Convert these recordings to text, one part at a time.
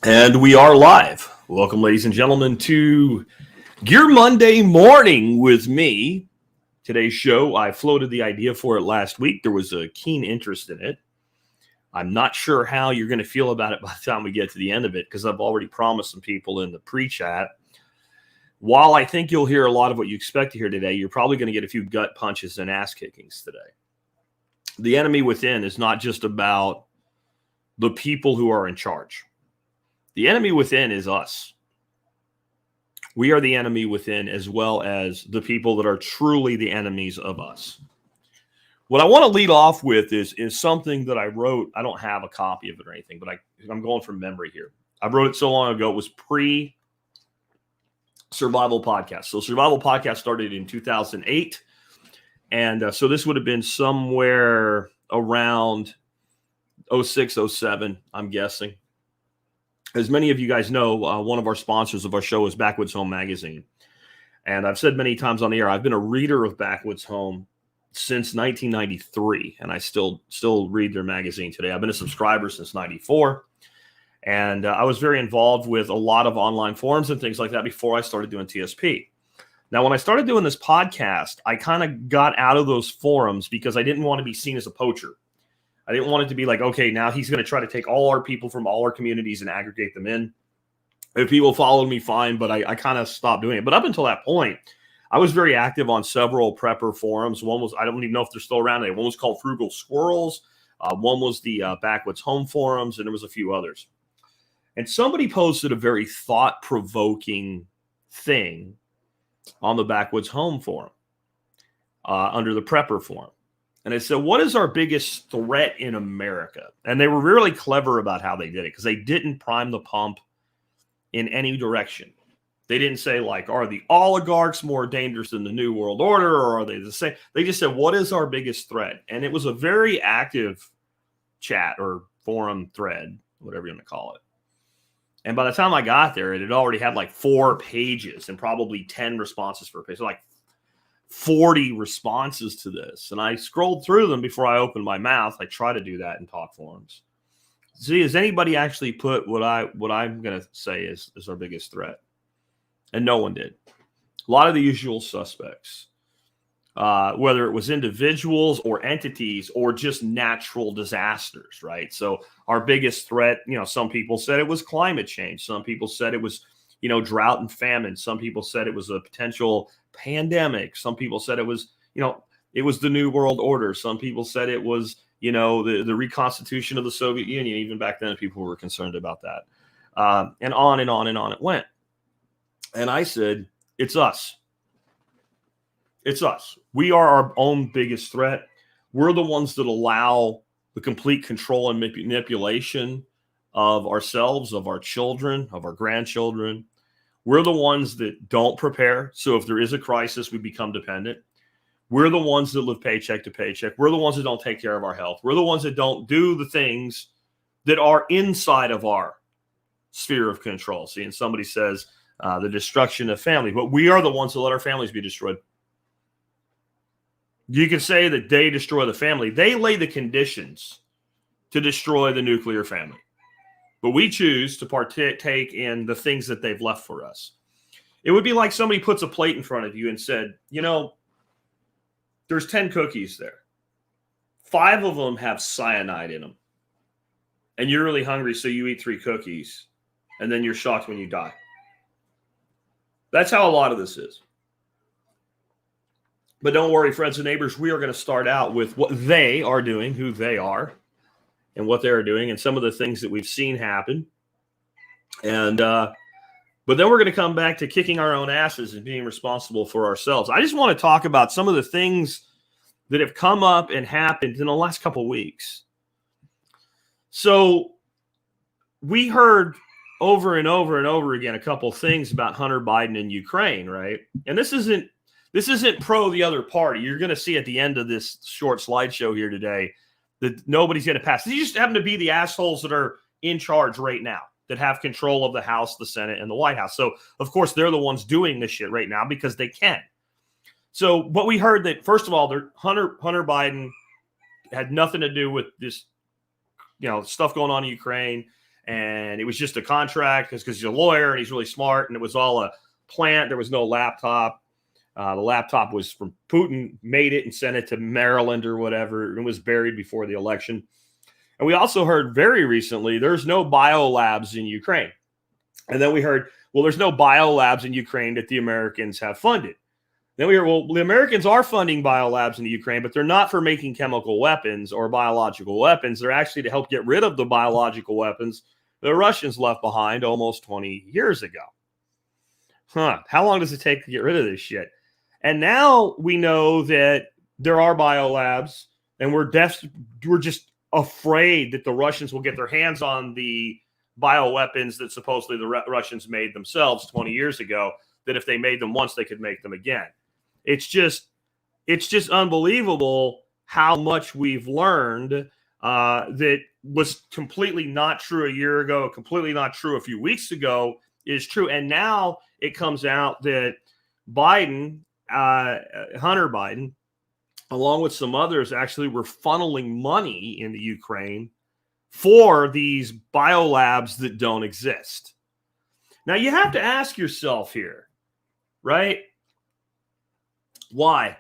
And we are live. Welcome, ladies and gentlemen, to Gear Monday morning with me. Today's show, I floated the idea for it last week. There was a keen interest in it. I'm not sure how you're going to feel about it by the time we get to the end of it, because I've already promised some people in the pre-chat. While I think you'll hear a lot of what you expect to hear today, you're probably going to get a few gut punches and ass kickings today. The enemy within is not just about the people who are in charge. The enemy within is us. We are the enemy within, as well as the people that are truly the enemies of us. What I want to lead off with is something that I wrote. I don't have a copy of it or anything, but I'm going from memory here. I wrote it so long ago. It was pre-Survival Podcast. So Survival Podcast started in 2008. And so this would have been somewhere around 06, 07, I'm guessing. As many of you guys know, one of our sponsors of our show is Backwoods Home Magazine. And I've said many times on the air, I've been a reader of Backwoods Home since 1993, and I still read their magazine today. I've been a subscriber since 94, and I was very involved with a lot of online forums and things like that before I started doing TSP. Now, when I started doing this podcast, I kind of got out of those forums because I didn't want to be seen as a poacher. I didn't want it to be like, okay, now he's going to try to take all our people from all our communities and aggregate them in. If people followed me, fine, but I kind of stopped doing it. But up until that point, I was very active on several prepper forums. One was, I don't even know if they're still around today. One was called Frugal Squirrels. One was the Backwoods Home Forums, and there was a few others. And somebody posted a very thought-provoking thing on the Backwoods Home Forum under the Prepper Forum. And it said, what is our biggest threat in America? And they were really clever about how they did it, because they didn't prime the pump in any direction. They didn't say, like, are the oligarchs more dangerous than the New World Order, or are they the same? They just said, what is our biggest threat? And it was a very active chat or forum thread, whatever you want to call it. And by the time I got there, it had already had like 4 pages and probably 10 responses per page. So like 40 responses to this. And I scrolled through them before I opened my mouth. I try to do that in talk forums. See, has anybody actually put what I'm going to say is our biggest threat? And no one did. A lot of the usual suspects, whether it was individuals or entities or just natural disasters, right? So our biggest threat, some people said it was climate change. Some people said it was, drought and famine. Some people said it was a potential pandemic. Some people said it was, it was the New World Order. Some people said it was, the reconstitution of the Soviet Union. Even back then, people were concerned about that. And on and on and on it went. And I said, it's us. It's us. We are our own biggest threat. We're the ones that allow the complete control and manipulation of ourselves, of our children, of our grandchildren. We're the ones that don't prepare. So if there is a crisis, we become dependent. We're the ones that live paycheck to paycheck. We're the ones that don't take care of our health. We're the ones that don't do the things that are inside of our sphere of control. See, and somebody says the destruction of family, but we are the ones that let our families be destroyed. You can say that they destroy the family. They lay the conditions to destroy the nuclear family. But we choose to partake in the things that they've left for us. It would be like somebody puts a plate in front of you and said, there's 10 cookies there. 5 of them have cyanide in them. And you're really hungry, so you eat 3 cookies. And then you're shocked when you die. That's how a lot of this is. But don't worry, friends and neighbors, we are going to start out with what they are doing, who they are, and what they're doing, and some of the things that we've seen happen. And but then we're going to come back to kicking our own asses and being responsible for ourselves. I just want to talk about some of the things that have come up and happened in the last couple of weeks. So we heard over and over and over again a couple of things about Hunter Biden and Ukraine, right? And this isn't pro the other party. You're going to see at the end of this short slideshow here today that nobody's going to pass. These just happen to be the assholes that are in charge right now, that have control of the House, the Senate, and the White House. So, of course, they're the ones doing this shit right now because they can. So, but we heard that, first of all, Hunter Biden had nothing to do with this, stuff going on in Ukraine. And it was just a contract because he's a lawyer and he's really smart. And it was all a plant. There was no laptop. The laptop was from Putin, made it and sent it to Maryland or whatever. It was buried before the election. And we also heard very recently, there's no biolabs in Ukraine. And then we heard, well, there's no biolabs in Ukraine that the Americans have funded. Then we heard, well, the Americans are funding biolabs in the Ukraine, but they're not for making chemical weapons or biological weapons. They're actually to help get rid of the biological weapons the Russians left behind almost 20 years ago. How long does it take to get rid of this shit? And now we know that there are biolabs, and we're just afraid that the Russians will get their hands on the bioweapons that supposedly the Russians made themselves 20 years ago, that if they made them once, they could make them again. It's just unbelievable how much we've learned that was completely not true a year ago, completely not true a few weeks ago, is true. And now it comes out that Biden, Hunter Biden, along with some others, actually were funneling money into Ukraine for these biolabs that don't exist. Now, you have to ask yourself here, right? Why?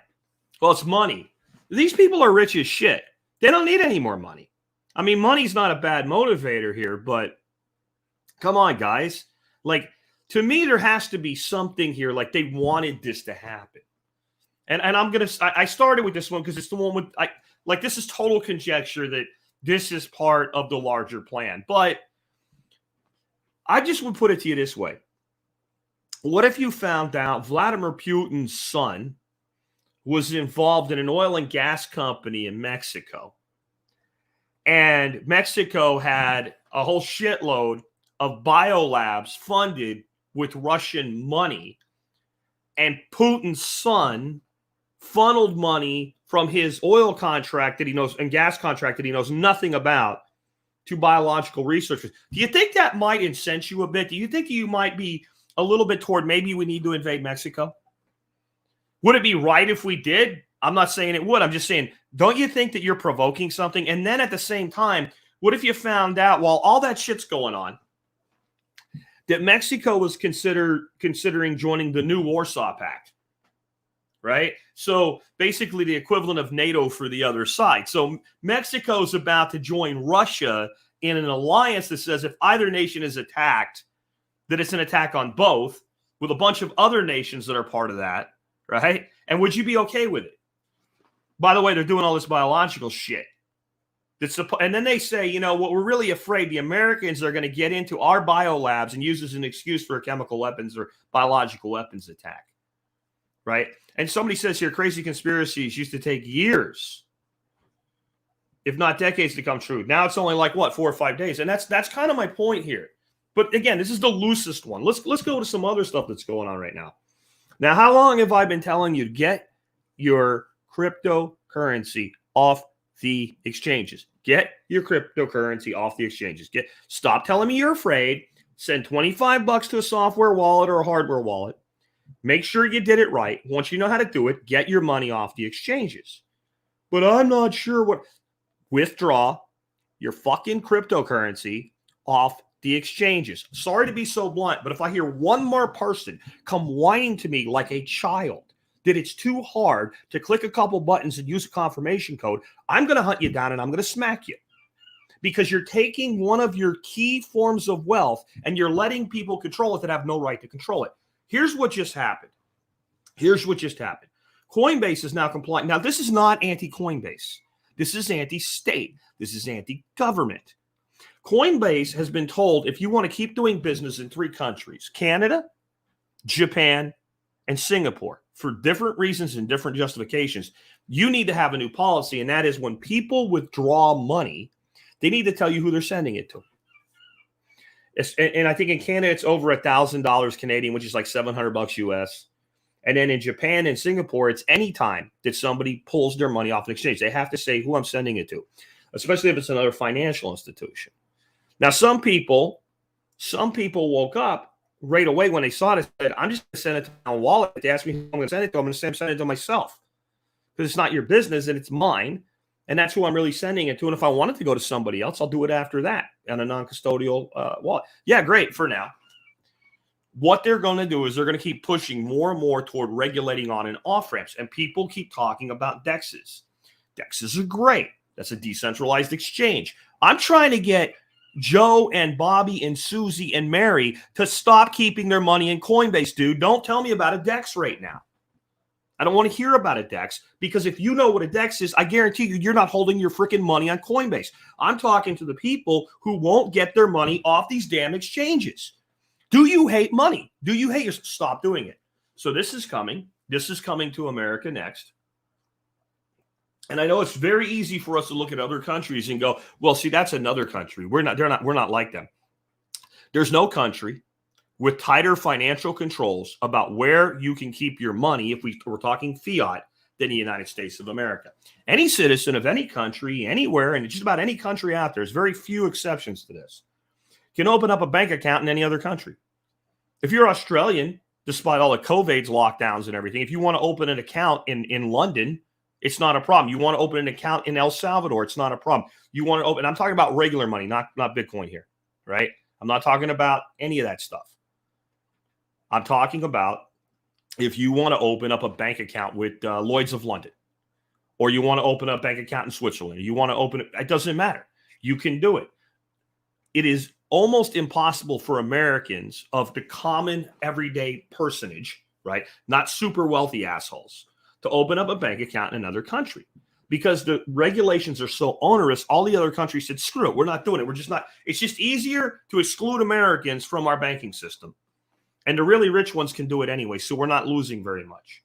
Well, it's money. These people are rich as shit. They don't need any more money. I mean, money's not a bad motivator here, but come on, guys. Like, to me, there has to be something here, like they wanted this to happen. And I started with this one because it's the one with, this is total conjecture that this is part of the larger plan. But I just would put it to you this way. What if you found out Vladimir Putin's son was involved in an oil and gas company in Mexico, and Mexico had a whole shitload of biolabs funded with Russian money, and Putin's son funneled money from his oil contract that he knows and gas contract that he knows nothing about to biological researchers? Do you think that might incense you a bit? Do you think you might be a little bit toward maybe we need to invade Mexico? Would it be right if we did? I'm not saying it would. I'm just saying, don't you think that you're provoking something? And then at the same time, what if you found out while all that shit's going on, that Mexico was considering joining the new Warsaw Pact, right? So basically the equivalent of NATO for the other side. So Mexico's about to join Russia in an alliance that says if either nation is attacked, that it's an attack on both, with a bunch of other nations that are part of that, right? And would you be okay with it? By the way, they're doing all this biological shit. And then they say, you know, what we're really afraid the Americans are going to get into our biolabs and use as an excuse for a chemical weapons or biological weapons attack, right? And somebody says here, crazy conspiracies used to take years, if not decades, to come true. Now it's only like, 4 or 5 days. And that's kind of my point here. But again, this is the loosest one. Let's go to some other stuff that's going on right now. Now, how long have I been telling you to get your cryptocurrency off the exchanges? Get your cryptocurrency off the exchanges. Stop telling me you're afraid. Send $25 to a software wallet or a hardware wallet. Make sure you did it right. Once you know how to do it, get your money off the exchanges. But I'm not sure what. Withdraw your fucking cryptocurrency off the exchanges. Sorry to be so blunt, but if I hear one more person come whining to me like a child that it's too hard to click a couple buttons and use a confirmation code, I'm going to hunt you down and I'm going to smack you, because you're taking one of your key forms of wealth and you're letting people control it that have no right to control it. Here's what just happened. Coinbase is now compliant. Now, this is not anti-Coinbase. This is anti-state. This is anti-government. Coinbase has been told, if you want to keep doing business in 3 countries, Canada, Japan, and Singapore, for different reasons and different justifications, you need to have a new policy. And that is, when people withdraw money, they need to tell you who they're sending it to. And I think in Canada, it's over $1,000 Canadian, which is like $700 US. And then in Japan and Singapore, it's any time that somebody pulls their money off an exchange, they have to say who I'm sending it to, especially if it's another financial institution. Now, some people woke up right away when they saw it and said, I'm just going to send it to my wallet. They asked me who I'm going to send it to. I'm going to send it to myself, because it's not your business and it's mine. And that's who I'm really sending it to. And if I want it to go to somebody else, I'll do it after that on a non-custodial wallet. Yeah, great for now. What they're going to do is they're going to keep pushing more and more toward regulating on and off ramps. And people keep talking about DEXs. DEXs are great. That's a decentralized exchange. I'm trying to get Joe and Bobby and Susie and Mary to stop keeping their money in Coinbase, dude. Don't tell me about a DEX right now. I don't want to hear about a DEX, because if you know what a DEX is, I guarantee you, you're not holding your freaking money on Coinbase. I'm talking to the people who won't get their money off these damn exchanges. Do you hate money? Do you hate yourself? Stop doing it. So this is coming. This is coming to America next. And I know it's very easy for us to look at other countries and go, well, see, that's another country. We're not like them. There's no country with tighter financial controls about where you can keep your money, if we're talking fiat, than the United States of America. Any citizen of any country, anywhere, and just about any country out there, there's very few exceptions to this, can open up a bank account in any other country. If you're Australian, despite all the COVID's lockdowns and everything, if you want to open an account in London, it's not a problem. You want to open an account in El Salvador, it's not a problem. You want to open, I'm talking about regular money, not Bitcoin here, right? I'm not talking about any of that stuff. I'm talking about if you want to open up a bank account with Lloyd's of London, or you want to open a bank account in Switzerland, or you want to open it doesn't matter. You can do it. It is almost impossible for Americans of the common everyday personage, right? Not super wealthy assholes, to open up a bank account in another country, because the regulations are so onerous. All the other countries said, screw it, we're not doing it. We're just not. It's just easier to exclude Americans from our banking system. And the really rich ones can do it anyway, so we're not losing very much.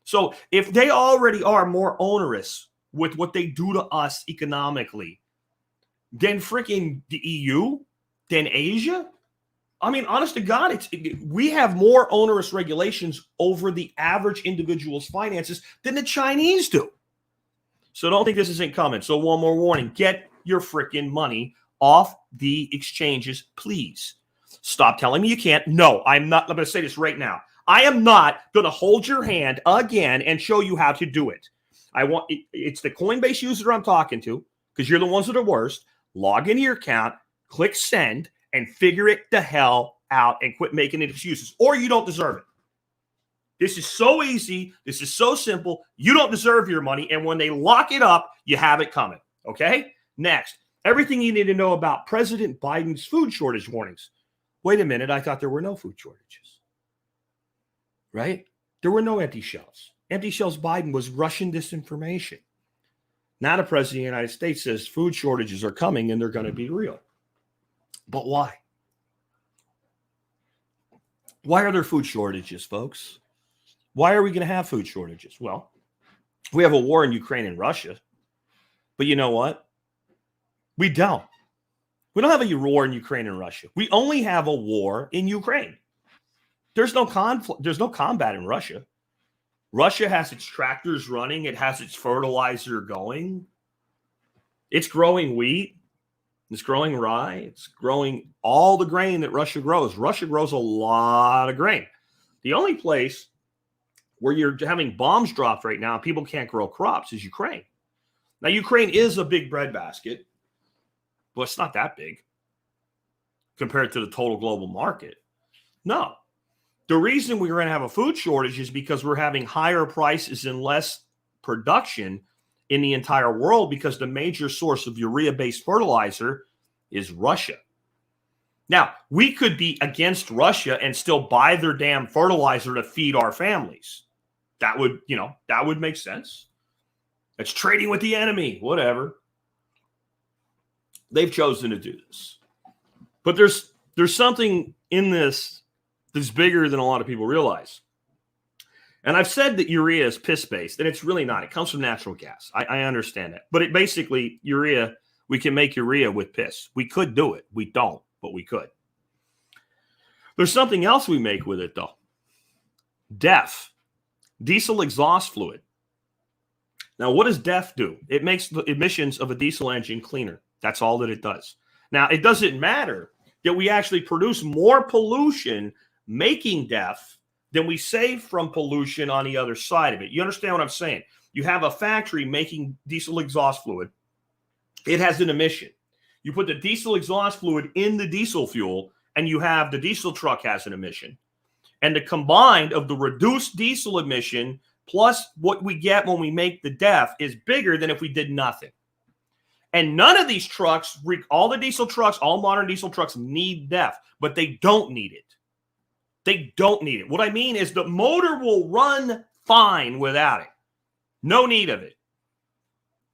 So if they already are more onerous with what they do to us economically than freaking the EU, than Asia, I mean, honest to God, we have more onerous regulations over the average individual's finances than the Chinese do. So don't think this isn't coming. So one more warning, get your freaking money off the exchanges, please. Stop telling me you can't. No, I'm not. I'm going to say this right now. I am not going to hold your hand again and show you how to do it. It's the Coinbase user I'm talking to, because you're the ones that are worst. Log into your account, click send, and figure it the hell out and quit making excuses, or you don't deserve it. This is so easy. This is so simple. You don't deserve your money. And when they lock it up, you have it coming. Okay? Next, everything you need to know about President Biden's food shortage warnings. Wait a minute, I thought there were no food shortages, right? There were no empty shelves. Empty shelves Biden was Russian disinformation. Now the president of the United States says food shortages are coming and they're going to be real. But why? Why are there food shortages, folks? Why are we going to have food shortages? Well, we have a war in Ukraine and Russia. But you know what? We don't. We don't have a war in Ukraine and Russia. We only have a war in Ukraine. There's no conflict. There's no combat in Russia. Russia has its tractors running. It has its fertilizer going. It's growing wheat. It's growing rye. It's growing all the grain that Russia grows. Russia grows a lot of grain. The only place where you're having bombs dropped right now, people can't grow crops, is Ukraine. Now, Ukraine is a big breadbasket. Well, it's not that big compared to the total global market. No. The reason we're going to have a food shortage is because we're having higher prices and less production in the entire world, because the major source of urea-based fertilizer is Russia. Now, we could be against Russia and still buy their damn fertilizer to feed our families. That would make sense. It's trading with the enemy, whatever. They've chosen to do this. But there's something in this that's bigger than a lot of people realize. And I've said that urea is piss-based, and it's really not. It comes from natural gas. I understand that. But it basically, urea, we can make urea with piss. We could do it. We don't, but we could. There's something else we make with it, though. DEF, diesel exhaust fluid. Now, what does DEF do? It makes the emissions of a diesel engine cleaner. That's all that it does. Now, it doesn't matter that we actually produce more pollution making DEF then we save from pollution on the other side of it. You understand what I'm saying? You have a factory making diesel exhaust fluid. It has an emission. You put the diesel exhaust fluid in the diesel fuel, and you have the diesel truck has an emission. And the combined of the reduced diesel emission plus what we get when we make the DEF is bigger than if we did nothing. And none of these trucks, all the diesel trucks, all modern diesel trucks need DEF, but they don't need it. They don't need it. What I mean is the motor will run fine without it. No need of it.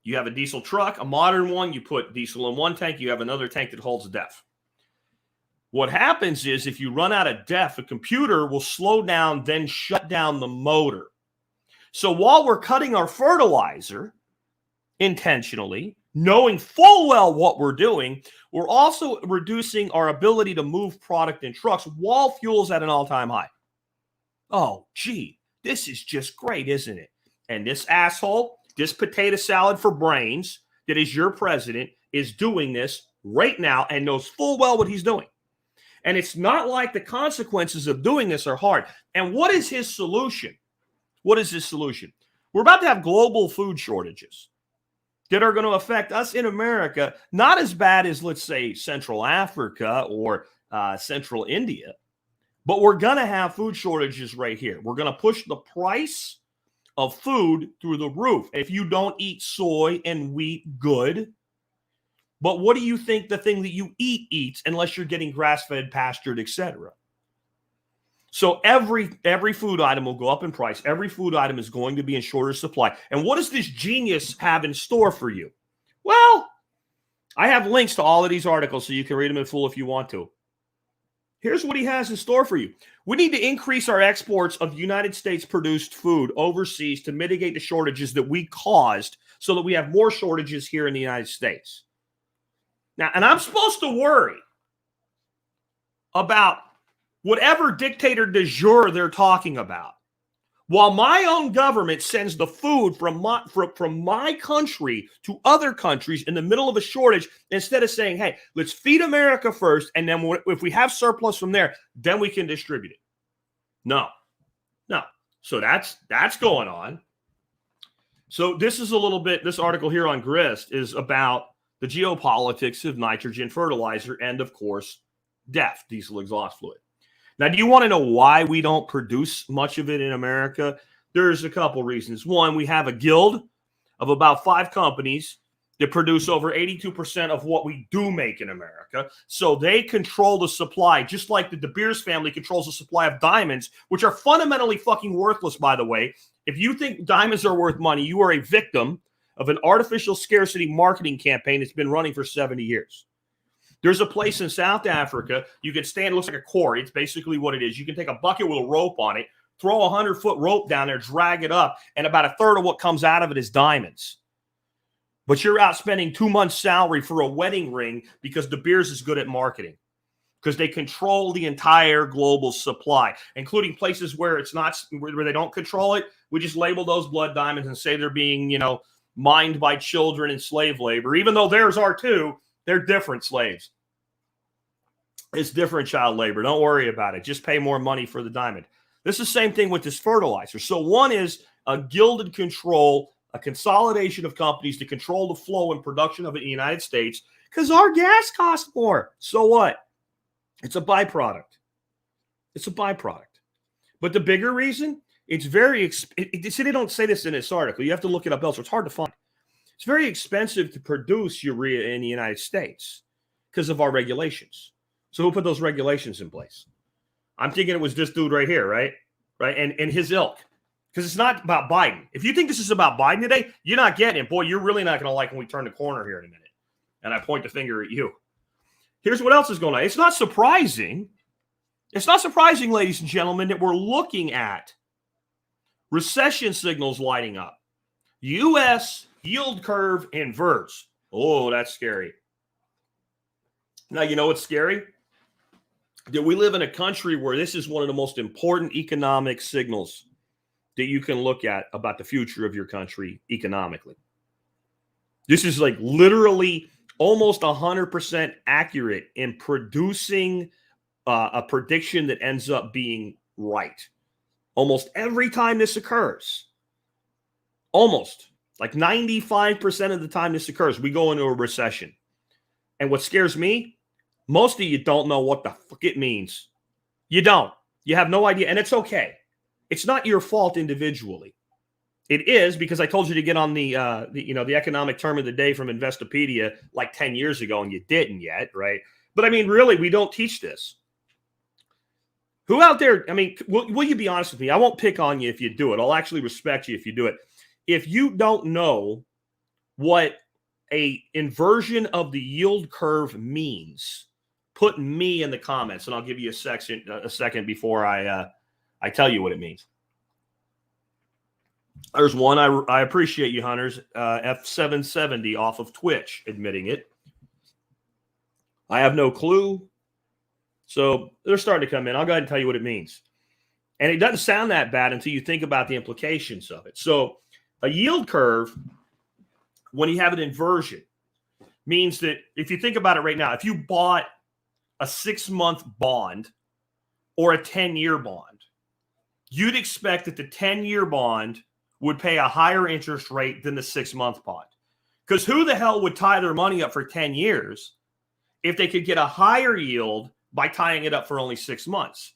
You have a diesel truck, a modern one, you put diesel in one tank, you have another tank that holds DEF. What happens is if you run out of DEF, a computer will slow down, then shut down the motor. So while we're cutting our fertilizer intentionally, knowing full well what we're doing, we're also reducing our ability to move product in trucks while fuel's at an all-time high. Oh, gee, this is just great, isn't it? And this asshole, this potato salad for brains that is your president, is doing this right now and knows full well what he's doing. And it's not like the consequences of doing this are hard. And what is his solution? What is his solution? We're about to have global food shortages that are going to affect us in America, not as bad as, let's say, Central Africa or Central India, but we're going to have food shortages right here. We're going to push the price of food through the roof. If you don't eat soy and wheat, good. But what do you think the thing that you eat eats unless you're getting grass-fed, pastured, etc.? So every food item will go up in price. Every food item is going to be in shorter supply. And what does this genius have in store for you? Well, I have links to all of these articles so you can read them in full if you want to. Here's what he has in store for you. We need to increase our exports of United States-produced food overseas to mitigate the shortages that we caused so that we have more shortages here in the United States. Now, and I'm supposed to worry about whatever dictator de jure they're talking about, while my own government sends the food from my country to other countries in the middle of a shortage, instead of saying, hey, let's feed America first, and then if we have surplus from there, then we can distribute it. No. So that's going on. So this is a little bit, this article here on Grist is about the geopolitics of nitrogen fertilizer and, of course, DEF, diesel exhaust fluid. Now, do you want to know why we don't produce much of it in America? There's a couple reasons. One, we have a guild of about 5 companies that produce over 82% of what we do make in America. So they control the supply, just like the De Beers family controls the supply of diamonds, which are fundamentally fucking worthless, by the way. If you think diamonds are worth money, you are a victim of an artificial scarcity marketing campaign that's been running for 70 years. There's a place in South Africa, you can stand, it looks like a quarry. It's basically what it is. You can take a bucket with a rope on it, throw a 100-foot rope down there, drag it up, and about a third of what comes out of it is diamonds. But you're out spending 2 months' salary for a wedding ring because De Beers is good at marketing, because they control the entire global supply, including places where it's not, where they don't control it. We just label those blood diamonds and say they're being, mined by children in slave labor, even though theirs are too. They're different slaves. It's different child labor. Don't worry about it. Just pay more money for the diamond. This is the same thing with this fertilizer. So one is a gilded control, a consolidation of companies to control the flow and production of it in the United States because our gas costs more. So what? It's a byproduct. It's a byproduct. But the bigger reason, it's very see, they don't say this in this article. You have to look it up elsewhere. It's hard to find. It's very expensive to produce urea in the United States because of our regulations. So who put those regulations in place? I'm thinking it was this dude right here, right? And his ilk. Because it's not about Biden. If you think this is about Biden today, you're not getting it. Boy, you're really not going to like when we turn the corner here in a minute. And I point the finger at you. Here's what else is going on. It's not surprising. It's not surprising, ladies and gentlemen, that we're looking at recession signals lighting up. U.S. yield curve inverts. Oh, that's scary. Now, you know what's scary? That we live in a country where this is one of the most important economic signals that you can look at about the future of your country economically. This is like literally almost 100% accurate in producing a prediction that ends up being right. Almost every time this occurs, almost like 95% of the time this occurs, we go into a recession. And what scares me, most of you don't know what the fuck it means. You don't. You have no idea. And it's okay. It's not your fault individually. It is because I told you to get on the economic term of the day from Investopedia like 10 years ago, and you didn't yet, right? But I mean, really, we don't teach this. Who out there, I mean, will you be honest with me? I won't pick on you if you do it. I'll actually respect you if you do it. If you don't know what a inversion of the yield curve means, put me in the comments, and I'll give you a second before I tell you what it means. There's one. I appreciate you, Hunters. F770 off of Twitch admitting it. I have no clue. So they're starting to come in. I'll go ahead and tell you what it means. And it doesn't sound that bad until you think about the implications of it. So a yield curve, when you have an inversion, means that if you think about it right now, if you bought a 6-month bond or a 10-year bond, you'd expect that the 10-year bond would pay a higher interest rate than the 6-month bond. Because who the hell would tie their money up for 10 years if they could get a higher yield by tying it up for only 6 months?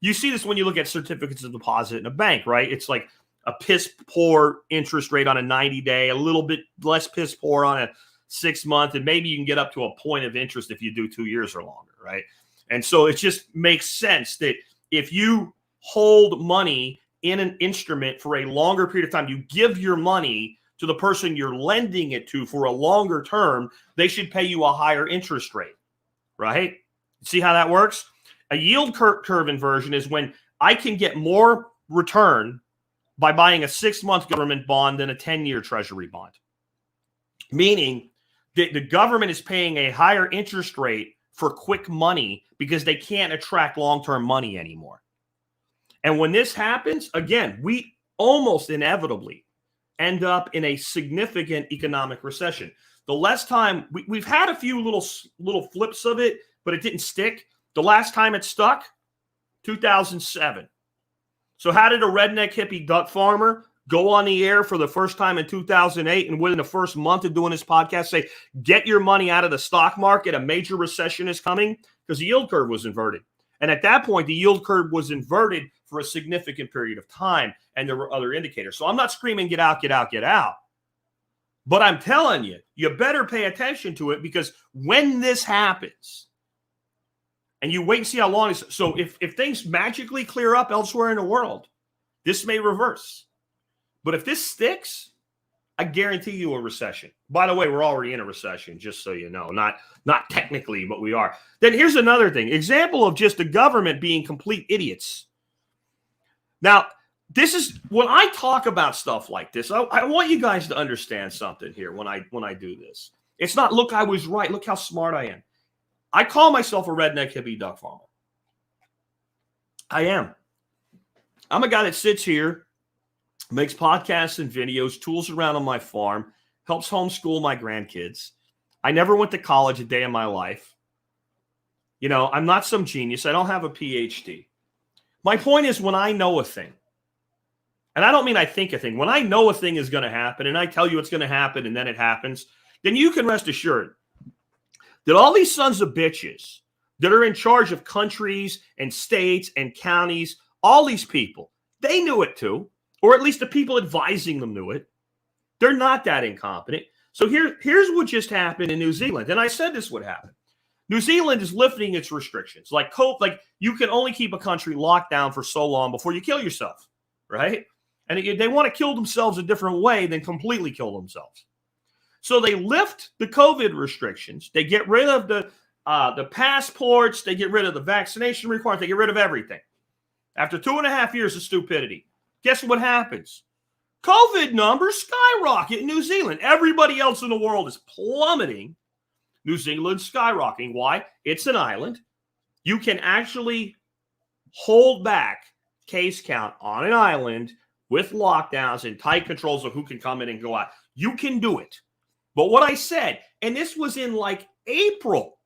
You see this when you look at certificates of deposit in a bank, right? It's like a piss poor interest rate on a 90-day, a little bit less piss poor on a 6-month, and maybe you can get up to a point of interest if you do 2 years or longer, right? And so it just makes sense that if you hold money in an instrument for a longer period of time, you give your money to the person you're lending it to for a longer term, they should pay you a higher interest rate, right? See how that works? A yield curve inversion is when I can get more return by buying a 6-month government bond than a 10-year treasury bond. Meaning that the government is paying a higher interest rate for quick money because they can't attract long-term money anymore. And when this happens, again, we almost inevitably end up in a significant economic recession. The last time we've had a few little flips of it, but it didn't stick. The last time it stuck, 2007. So how did a redneck hippie duck farmer go on the air for the first time in 2008 and within the first month of doing this podcast say, get your money out of the stock market, a major recession is coming? Because the yield curve was inverted. And at that point, the yield curve was inverted for a significant period of time, and there were other indicators. So I'm not screaming, get out, get out, get out. But I'm telling you, you better pay attention to it, because when this happens, and you wait and see how long it's, so if things magically clear up elsewhere in the world, this may reverse. But if this sticks, I guarantee you a recession. By the way, we're already in a recession, just so you know. Not technically, but we are. Then here's another thing. Example of just the government being complete idiots. Now, this is when I talk about stuff like this, I want you guys to understand something here when I do this. It's not, look, I was right. Look how smart I am. I call myself a redneck hippie duck farmer. I am. I'm a guy that sits here, makes podcasts and videos, tools around on my farm, helps homeschool my grandkids. I never went to college a day in my life. You know, I'm not some genius. I don't have a PhD. My point is, when I know a thing, and I don't mean I think a thing, when I know a thing is going to happen and I tell you it's going to happen and then it happens, then you can rest assured that all these sons of bitches that are in charge of countries and states and counties, all these people, they knew it too, or at least the people advising them knew it. They're not that incompetent. So here's what just happened in New Zealand. And I said this would happen. New Zealand is lifting its restrictions. Like you can only keep a country locked down for so long before you kill yourself, right? And they want to kill themselves a different way than completely kill themselves. So they lift the COVID restrictions. They get rid of the passports. They get rid of the vaccination requirements. They get rid of everything. After 2.5 years of stupidity, guess what happens? COVID numbers skyrocket in New Zealand. Everybody else in the world is plummeting. New Zealand's skyrocketing. Why? It's an island. You can actually hold back case count on an island with lockdowns and tight controls of who can come in and go out. You can do it. But what I said, and this was in like April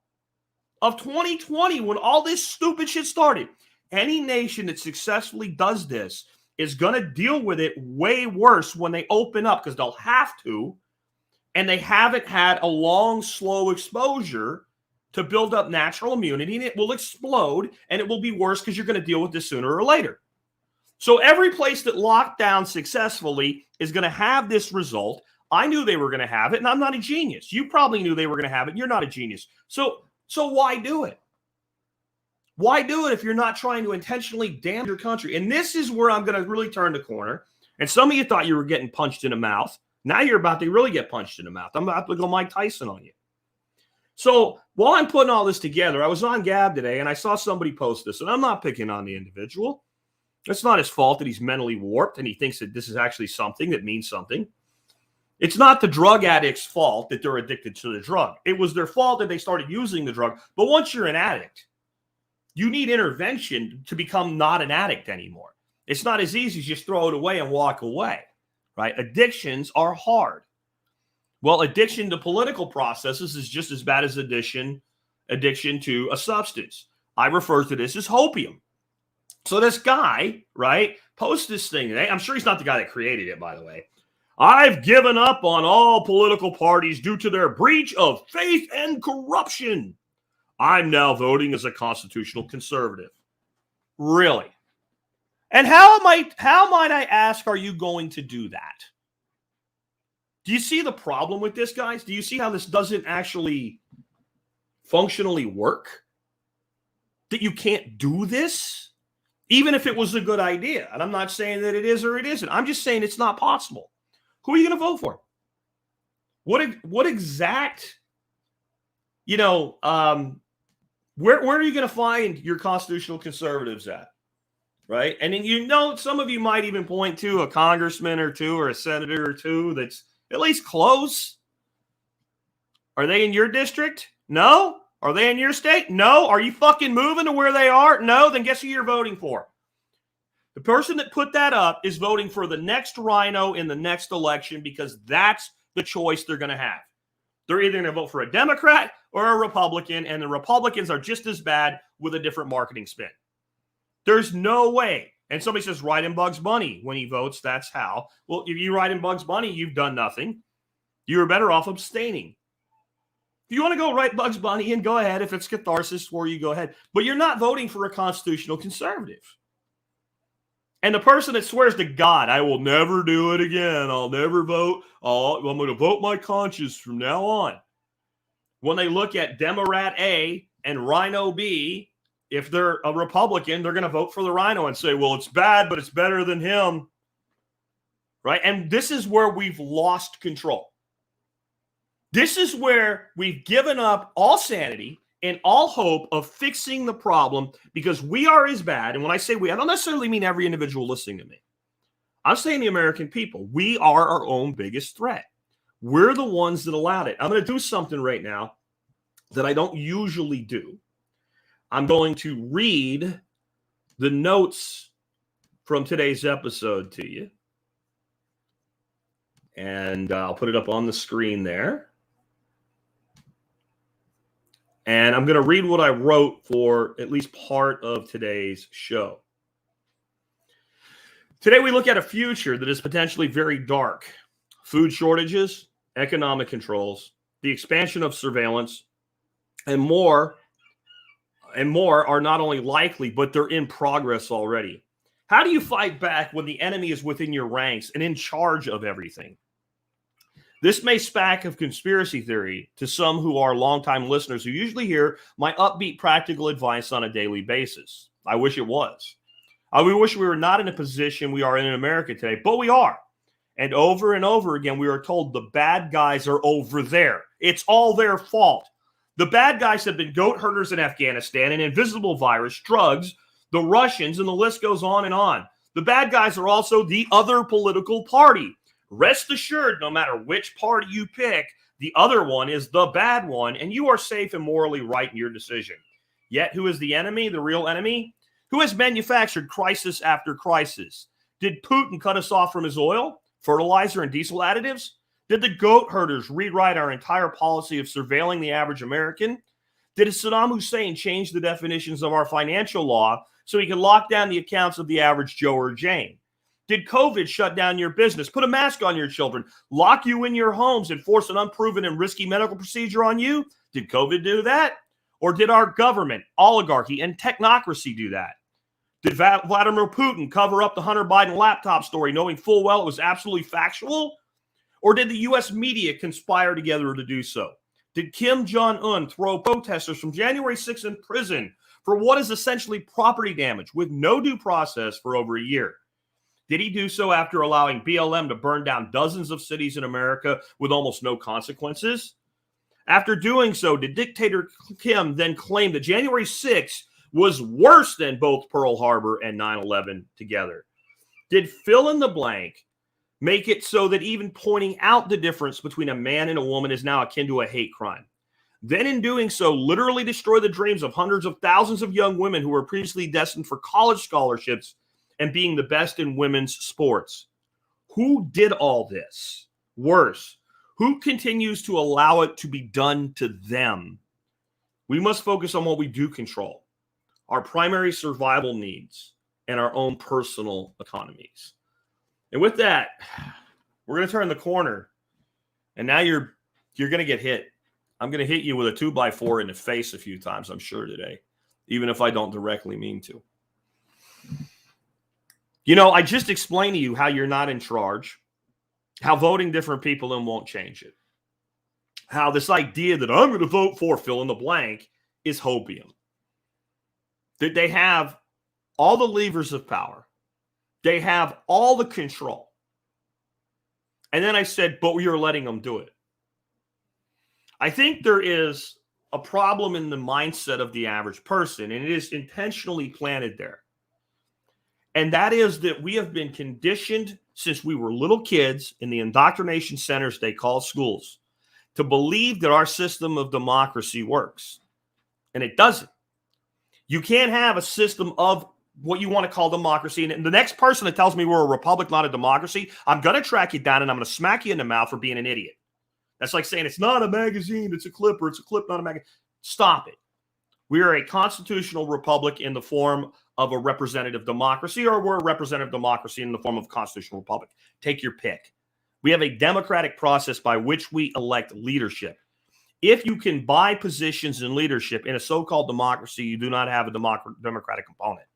of 2020 when all this stupid shit started. Any nation that successfully does this is going to deal with it way worse when they open up because they'll have to, and they haven't had a long, slow exposure to build up natural immunity, and it will explode, and it will be worse because you're going to deal with this sooner or later. So every place that locked down successfully is going to have this result. I knew they were going to have it, and I'm not a genius. You probably knew they were going to have it, and you're not a genius. So why do it? Why do it if you're not trying to intentionally damage your country? And this is where I'm going to really turn the corner. And some of you thought you were getting punched in the mouth. Now you're about to really get punched in the mouth. I'm about to go Mike Tyson on you. So while I'm putting all this together, I was on Gab today, and I saw somebody post this, and I'm not picking on the individual. It's not his fault that he's mentally warped and he thinks that this is actually something that means something. It's not the drug addict's fault that they're addicted to the drug. It was their fault that they started using the drug. But once you're an addict, you need intervention to become not an addict anymore. It's not as easy as just throw it away and walk away, right? Addictions are hard. Well, addiction to political processes is just as bad as addiction to a substance. I refer to this as hopium. So this guy, right, posts this thing today. I'm sure he's not the guy that created it, by the way. I've given up on all political parties due to their breach of faith and corruption. I'm now voting as a constitutional conservative. Really? And how might I ask, are you going to do that? Do you see the problem with this, guys? Do you see how this doesn't actually functionally work? That you can't do this? Even if it was a good idea. And I'm not saying that it is or it isn't. I'm just saying it's not possible. Who are you going to vote for? What exact, where are you going to find your constitutional conservatives at? Right? And then, some of you might even point to a congressman or two or a senator or two that's at least close. Are they in your district? No. Are they in your state? No. Are you fucking moving to where they are? No. Then guess who you're voting for? The person that put that up is voting for the next rhino in the next election because that's the choice they're going to have. They're either going to vote for a Democrat or a Republican, and the Republicans are just as bad with a different marketing spin. There's no way. And somebody says, write in Bugs Bunny when he votes. That's how. Well, if you write in Bugs Bunny, you've done nothing. You're better off abstaining. If you want to go write Bugs Bunny and go ahead, if it's catharsis for you, go ahead. But you're not voting for a constitutional conservative. And the person that swears to God, I will never do it again. I'll never vote. I'm going to vote my conscience from now on. When they look at Democrat A and Rhino B, if they're a Republican, they're going to vote for the Rhino and say, well, it's bad, but it's better than him. Right? And this is where we've lost control. This is where we've given up all sanity and all hope of fixing the problem because we are as bad. And when I say we, I don't necessarily mean every individual listening to me. I'm saying the American people. We are our own biggest threat. We're the ones that allowed it. I'm going to do something right now that I don't usually do. I'm going to read the notes from today's episode to you. And I'll put it up on the screen there. And I'm going to read what I wrote for at least part of today's show. Today, we look at a future that is potentially very dark. Food shortages, economic controls, the expansion of surveillance, and more are not only likely, but they're in progress already. How do you fight back when the enemy is within your ranks and in charge of everything? This may spack of conspiracy theory to some who are longtime listeners who usually hear my upbeat practical advice on a daily basis. I wish it was. We wish we were not in a position we are in America today, but we are. And over again, we are told the bad guys are over there. It's all their fault. The bad guys have been goat herders in Afghanistan, an invisible virus, drugs, the Russians, and the list goes on and on. The bad guys are also the other political party. Rest assured, no matter which party you pick, the other one is the bad one, and you are safe and morally right in your decision. Yet, who is the enemy, the real enemy? Who has manufactured crisis after crisis? Did Putin cut us off from his oil, fertilizer, and diesel additives? Did the goat herders rewrite our entire policy of surveilling the average American? Did Saddam Hussein change the definitions of our financial law so he could lock down the accounts of the average Joe or Jane? Did COVID shut down your business, put a mask on your children, lock you in your homes, and force an unproven and risky medical procedure on you? Did COVID do that? Or did our government, oligarchy, and technocracy do that? Did Vladimir Putin cover up the Hunter Biden laptop story knowing full well it was absolutely factual? Or did the U.S. media conspire together to do so? Did Kim Jong-un throw protesters from January 6th in prison for what is essentially property damage with no due process for over a year? Did he do so after allowing BLM to burn down dozens of cities in America with almost no consequences? After doing so, did dictator Kim then claim that January 6th was worse than both Pearl Harbor and 9/11 together? Did fill in the blank make it so that even pointing out the difference between a man and a woman is now akin to a hate crime? Then in doing so, literally destroy the dreams of hundreds of thousands of young women who were previously destined for college scholarships and being the best in women's sports? Who did all this? Worse, who continues to allow it to be done to them? We must focus on what we do control, our primary survival needs, and our own personal economies. And with that, we're going to turn the corner, and now you're going to get hit. I'm going to hit you with a 2x4 in the face a few times, I'm sure, today, even if I don't directly mean to. You know, I just explained to you how you're not in charge, how voting different people in won't change it, how this idea that I'm going to vote for fill in the blank is hopium, that they have all the levers of power, they have all the control. And then I said, but we are letting them do it. I think there is a problem in the mindset of the average person, and it is intentionally planted there. And that is that we have been conditioned since we were little kids in the indoctrination centers they call schools to believe that our system of democracy works. And it doesn't. You can't have a system of what you want to call democracy. And the next person that tells me we're a republic, not a democracy, I'm going to track you down and I'm going to smack you in the mouth for being an idiot. That's like saying it's not a magazine, it's a clip, or it's a clip, not a magazine. Stop it. We are a constitutional republic in the form of a representative democracy, or we're a representative democracy in the form of a constitutional republic. Take your pick. We have a democratic process by which we elect leadership. If you can buy positions in leadership in a so-called democracy, you do not have a democratic component.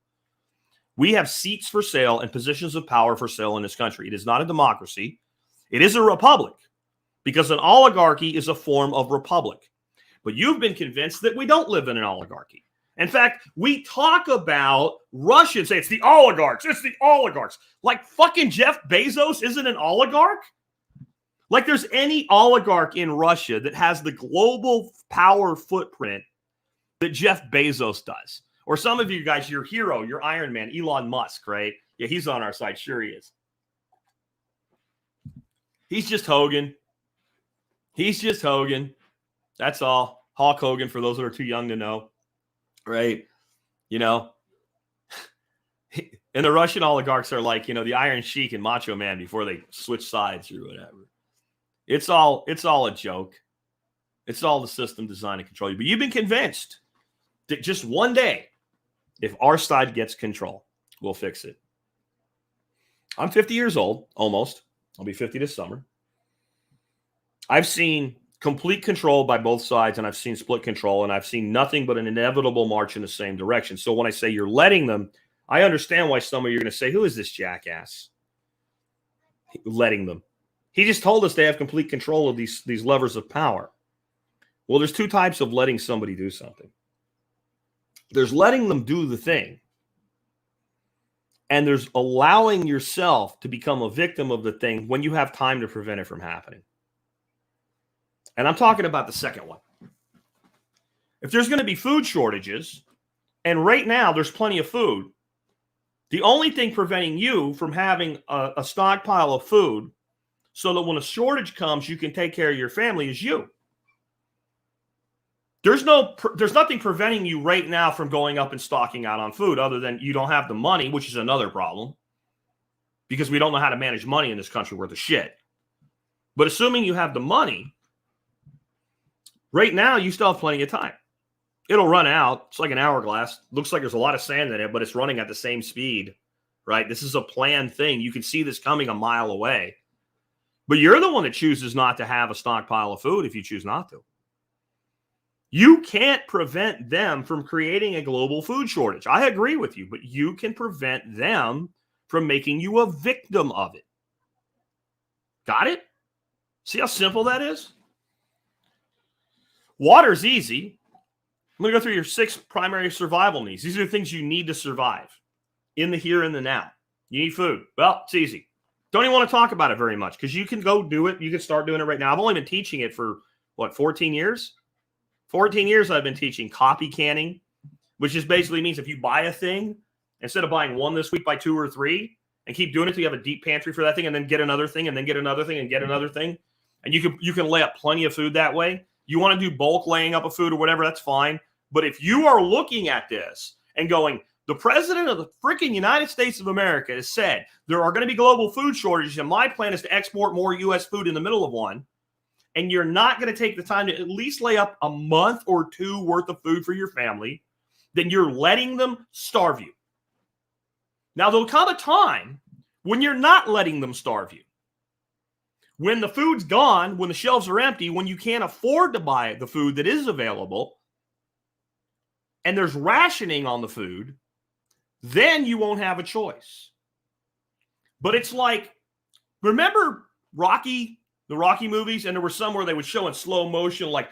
We have seats for sale and positions of power for sale in this country. It is not a democracy. It is a republic, because an oligarchy is a form of republic. But you've been convinced that we don't live in an oligarchy. In fact, we talk about Russia and say it's the oligarchs. It's the oligarchs. Like fucking Jeff Bezos isn't an oligarch? Like there's any oligarch in Russia that has the global power footprint that Jeff Bezos does. Or some of you guys, your hero, your Iron Man, Elon Musk, right? Yeah, he's on our side. Sure he is. He's just Hogan. He's just Hogan. That's all. Hulk Hogan, for those that are too young to know. Right? You know? And the Russian oligarchs are like, you know, the Iron Sheik and Macho Man before they switch sides or whatever. It's all a joke. It's all the system designed to control you. But you've been convinced that just one day, if our side gets control, we'll fix it. I'm 50 years old, almost. I'll be 50 this summer. I've seen complete control by both sides, and I've seen split control, and I've seen nothing but an inevitable march in the same direction. So when I say you're letting them, I understand why some of you are going to say, who is this jackass? Letting them. He just told us they have complete control of these levers of power. Well, there's two types of letting somebody do something. There's letting them do the thing, and there's allowing yourself to become a victim of the thing when you have time to prevent it from happening. And I'm talking about the second one. If there's going to be food shortages, and right now there's plenty of food, the only thing preventing you from having a stockpile of food so that when a shortage comes, you can take care of your family is you. There's nothing preventing you right now from going up and stocking out on food other than you don't have the money, which is another problem because we don't know how to manage money in this country worth of shit. But assuming you have the money, right now you still have plenty of time. It'll run out. It's like an hourglass. Looks like there's a lot of sand in it, but it's running at the same speed, right? This is a planned thing. You can see this coming a mile away. But you're the one that chooses not to have a stockpile of food if you choose not to. You can't prevent them from creating a global food shortage. I agree with you, but you can prevent them from making you a victim of it. Got it? See how simple that is? Water's easy. I'm going to go through your 6 primary survival needs. These are the things you need to survive in the here and the now. You need food. Well, it's easy. Don't even want to talk about it very much because you can go do it. You can start doing it right now. I've only been teaching it for, 14 years? 14 years I've been teaching copy canning, which just basically means if you buy a thing, instead of buying 1 this week, buy 2 or 3 and keep doing it till you have a deep pantry for that thing and then get another thing and then get another thing and get another thing. And you can lay up plenty of food that way. You want to do bulk laying up of food or whatever, that's fine. But if you are looking at this and going, the president of the freaking United States of America has said there are going to be global food shortages and my plan is to export more U.S. food in the middle of one, and you're not going to take the time to at least lay up a month or 2 worth of food for your family, then you're letting them starve you. Now, there'll come a time when you're not letting them starve you. When the food's gone, when the shelves are empty, when you can't afford to buy the food that is available, and there's rationing on the food, then you won't have a choice. But it's like, remember Rocky, the Rocky movies? And there were some where they would show in slow motion, like,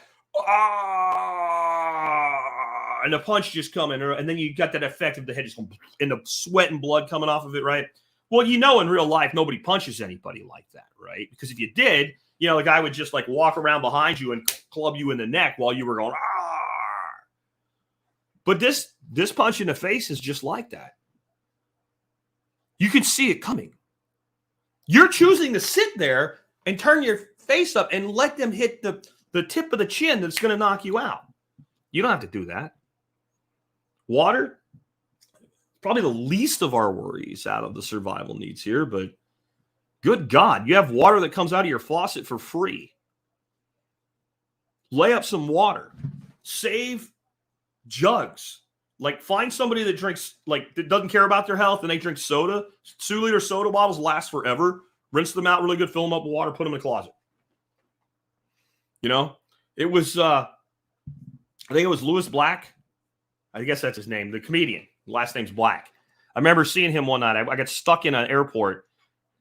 and the punch just coming, and then you got that effect of the head just going, and the sweat and blood coming off of it, right? Well, in real life, nobody punches anybody like that, right? Because if you did, the guy would just like walk around behind you and club you in the neck while you were going, ah. But this punch in the face is just like that. You can see it coming. You're choosing to sit there and turn your face up and let them hit the tip of the chin that's going to knock you out. You don't have to do that. Water, probably the least of our worries out of the survival needs here, but good God, you have water that comes out of your faucet for free. Lay up some water. Save jugs. Like, find somebody that drinks, that doesn't care about their health and they drink soda. 2-liter soda bottles last forever. Rinse them out really good, fill them up with water, put them in the closet. It was, I think it was Louis Black. I guess that's his name, the comedian. Last name's Black. I remember seeing him one night. I got stuck in an airport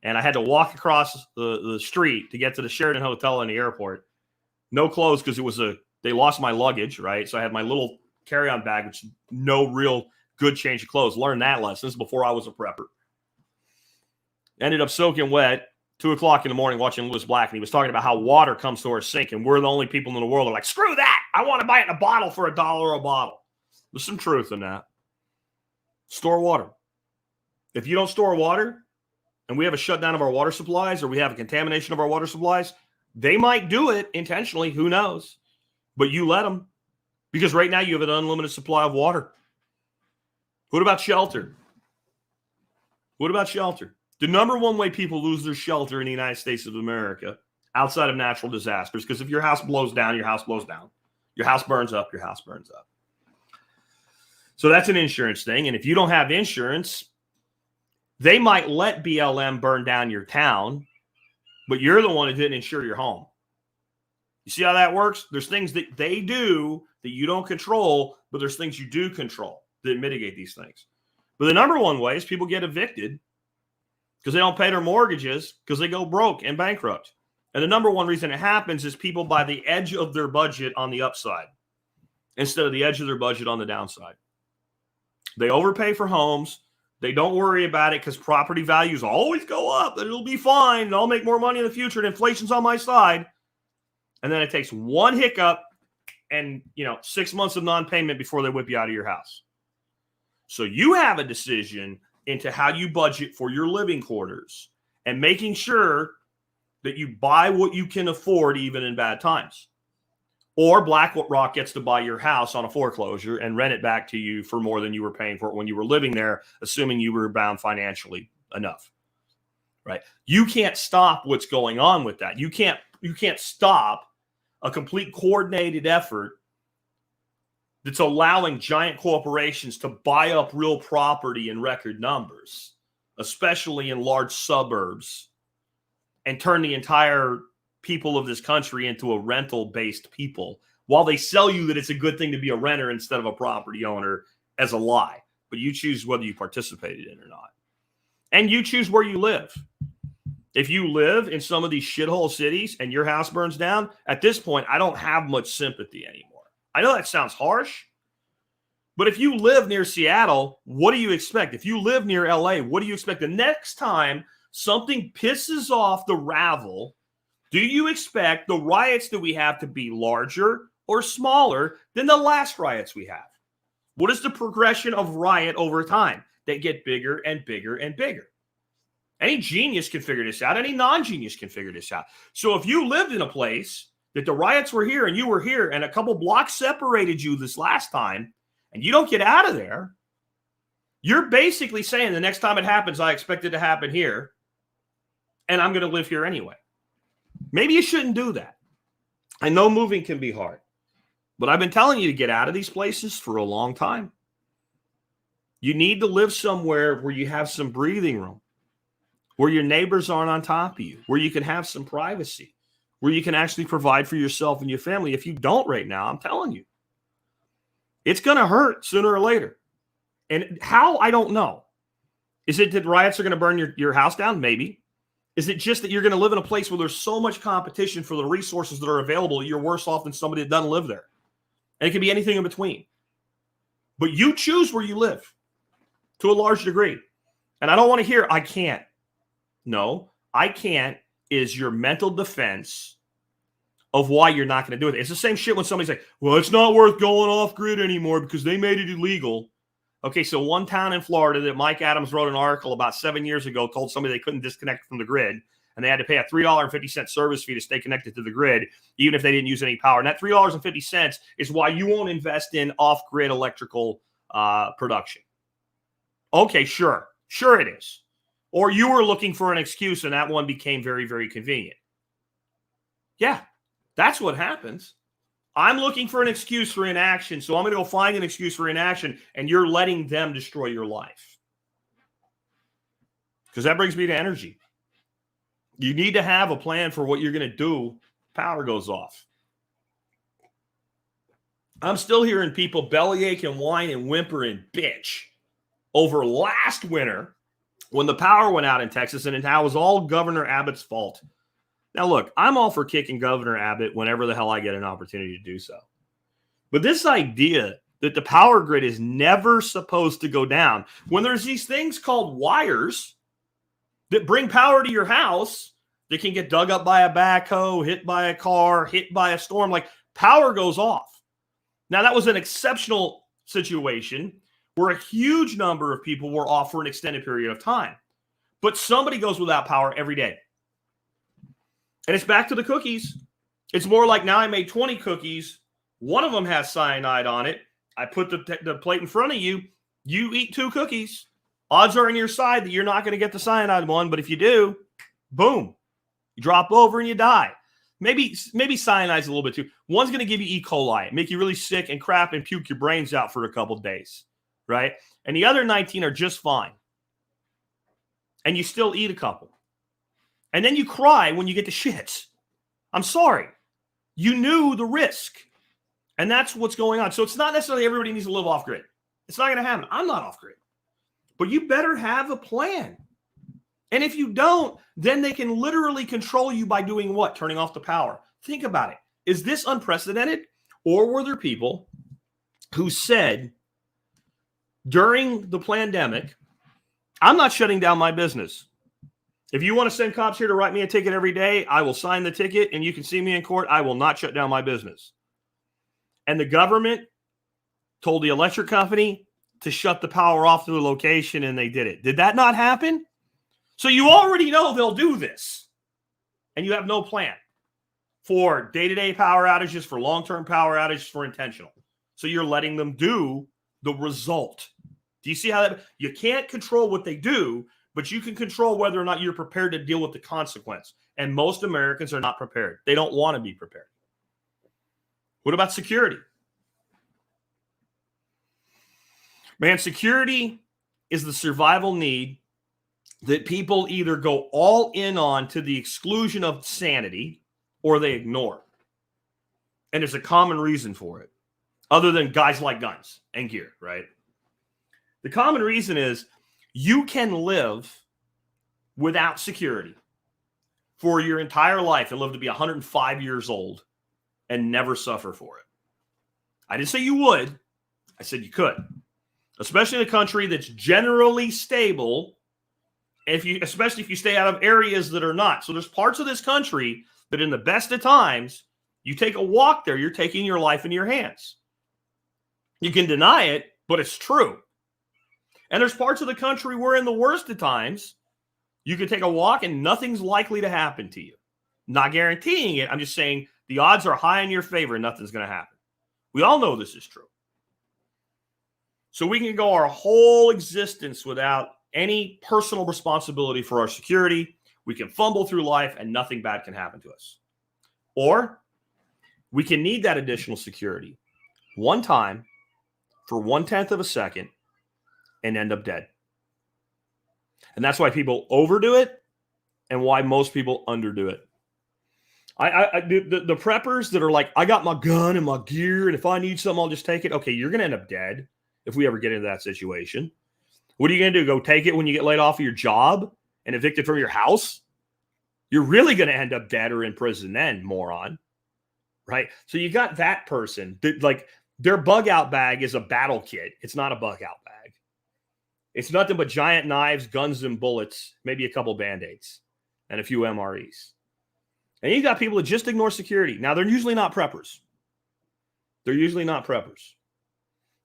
and I had to walk across the street to get to the Sheraton Hotel in the airport. No clothes because they lost my luggage, right? So I had my little carry-on bag, which no real good change of clothes. Learned that lesson. This is before I was a prepper. Ended up soaking wet, 2:00 in the morning watching Louis Black, and he was talking about how water comes to our sink, and we're the only people in the world that are like, screw that! I want to buy it in a bottle for $1 a bottle. There's some truth in that. Store water. If you don't store water, and we have a shutdown of our water supplies, or we have a contamination of our water supplies, they might do it intentionally. Who knows? But you let them. Because right now you have an unlimited supply of water. What about shelter? What about shelter? The number one way people lose their shelter in the United States of America, outside of natural disasters, because if your house blows down, your house blows down. Your house burns up, your house burns up. So that's an insurance thing. And if you don't have insurance, they might let BLM burn down your town, but you're the one that didn't insure your home. You see how that works? There's things that they do that you don't control, but there's things you do control that mitigate these things. But the number one way is people get evicted because they don't pay their mortgages because they go broke and bankrupt. And the number one reason it happens is people buy the edge of their budget on the upside instead of the edge of their budget on the downside. They overpay for homes. They don't worry about it because property values always go up and it'll be fine. And I'll make more money in the future and inflation's on my side. And then it takes one hiccup and 6 months of non-payment before they whip you out of your house. So you have a decision into how you budget for your living quarters and making sure that you buy what you can afford even in bad times. Or BlackRock gets to buy your house on a foreclosure and rent it back to you for more than you were paying for it when you were living there, assuming you were bound financially enough. Right? You can't stop what's going on with that. You can't stop a complete coordinated effort that's allowing giant corporations to buy up real property in record numbers, especially in large suburbs, and turn the entire people of this country into a rental-based people, while they sell you that it's a good thing to be a renter instead of a property owner as a lie. But you choose whether you participated in it or not. And you choose where you live. If you live in some of these shithole cities and your house burns down, at this point, I don't have much sympathy anymore. I know that sounds harsh, but if you live near Seattle, what do you expect? If you live near LA, what do you expect? The next time something pisses off the rabble, do you expect the riots that we have to be larger or smaller than the last riots we have? What is the progression of riot over time? They get bigger and bigger and bigger. Any genius can figure this out. Any non-genius can figure this out. So if you lived in a place that the riots were here and you were here and a couple blocks separated you this last time and you don't get out of there, you're basically saying the next time it happens, I expect it to happen here and I'm going to live here anyway. Maybe you shouldn't do that. I know moving can be hard, but I've been telling you to get out of these places for a long time. You need to live somewhere where you have some breathing room, where your neighbors aren't on top of you, where you can have some privacy, where you can actually provide for yourself and your family. If you don't right now, I'm telling you, it's going to hurt sooner or later. And how? I don't know. Is it that riots are going to burn your house down? Maybe. Is it just that you're going to live in a place where there's so much competition for the resources that are available, you're worse off than somebody that doesn't live there? And it can be anything in between. But you choose where you live to a large degree. And I don't want to hear, I can't. No, I can't is your mental defense of why you're not going to do it. It's the same shit when somebody's like, well, it's not worth going off grid anymore because they made it illegal. Okay, so one town in Florida that Mike Adams wrote an article about 7 years ago told somebody they couldn't disconnect from the grid, and they had to pay a $3.50 service fee to stay connected to the grid, even if they didn't use any power. And that $3.50 is why you won't invest in off-grid electrical production. Okay, sure. Sure it is. Or you were looking for an excuse, and that one became very, very convenient. Yeah, that's what happens. I'm looking for an excuse for inaction, so I'm going to go find an excuse for inaction, and you're letting them destroy your life. Because that brings me to energy. You need to have a plan for what you're going to do. Power goes off. I'm still hearing people bellyache and whine and whimper and bitch over last winter when the power went out in Texas, and it was all Governor Abbott's fault. Now, look, I'm all for kicking Governor Abbott whenever the hell I get an opportunity to do so. But this idea that the power grid is never supposed to go down, when there's these things called wires that bring power to your house that can get dug up by a backhoe, hit by a car, hit by a storm, like power goes off. Now, that was an exceptional situation where a huge number of people were off for an extended period of time. But somebody goes without power every day. And it's back to the cookies. It's more like now I made 20 cookies. One of them has cyanide on it. I put the plate in front of you. You eat 2 cookies. Odds are on your side that you're not going to get the cyanide one. But if you do, boom, you drop over and you die. Maybe cyanide's a little bit too. One's going to give you E. coli, make you really sick and crap and puke your brains out for a couple days, right? And the other 19 are just fine. And you still eat a couple. And then you cry when you get the shits. I'm sorry. You knew the risk. And that's what's going on. So it's not necessarily everybody needs to live off grid. It's not going to happen. I'm not off grid. But you better have a plan. And if you don't, then they can literally control you by doing what? Turning off the power. Think about it. Is this unprecedented? Or were there people who said during the pandemic, I'm not shutting down my business. If you want to send cops here to write me a ticket every day, I will sign the ticket and you can see me in court. I will not shut down my business. And the government told the electric company to shut the power off to the location, and they did it. Did that not happen? So you already know they'll do this. And you have no plan for day-to-day power outages, for long-term power outages, for intentional. So you're letting them do the result. Do you see how that? You can't control what they do, but you can control whether or not you're prepared to deal with the consequence. And most Americans are not prepared. They don't want to be prepared. What about security? Man, security is the survival need that people either go all in on to the exclusion of sanity or they ignore. And there's a common reason for it, other than guys like guns and gear, right? The common reason is you can live without security for your entire life and live to be 105 years old and never suffer for it. I didn't say you would. I said you could. Especially in a country that's generally stable, especially if you stay out of areas that are not. So there's parts of this country that in the best of times, you take a walk there, you're taking your life into your hands. You can deny it, but it's true. And there's parts of the country where in the worst of times, you can take a walk and nothing's likely to happen to you. Not guaranteeing it. I'm just saying the odds are high in your favor and nothing's going to happen. We all know this is true. So we can go our whole existence without any personal responsibility for our security. We can fumble through life and nothing bad can happen to us. Or we can need that additional security one time for 1/10 of a second and end up dead. And that's why people overdo it and why most people underdo it. The preppers that are like, I got my gun and my gear, and if I need something, I'll just take it. Okay, you're going to end up dead if we ever get into that situation. What are you going to do? Go take it when you get laid off of your job and evicted from your house? You're really going to end up dead or in prison then, moron. Right? So you got that person that, like, their bug out bag is a battle kit. It's not a bug out bag. It's nothing but giant knives, guns, and bullets, maybe a couple Band-Aids, and a few MREs. And you got people that just ignore security. Now, they're usually not preppers. But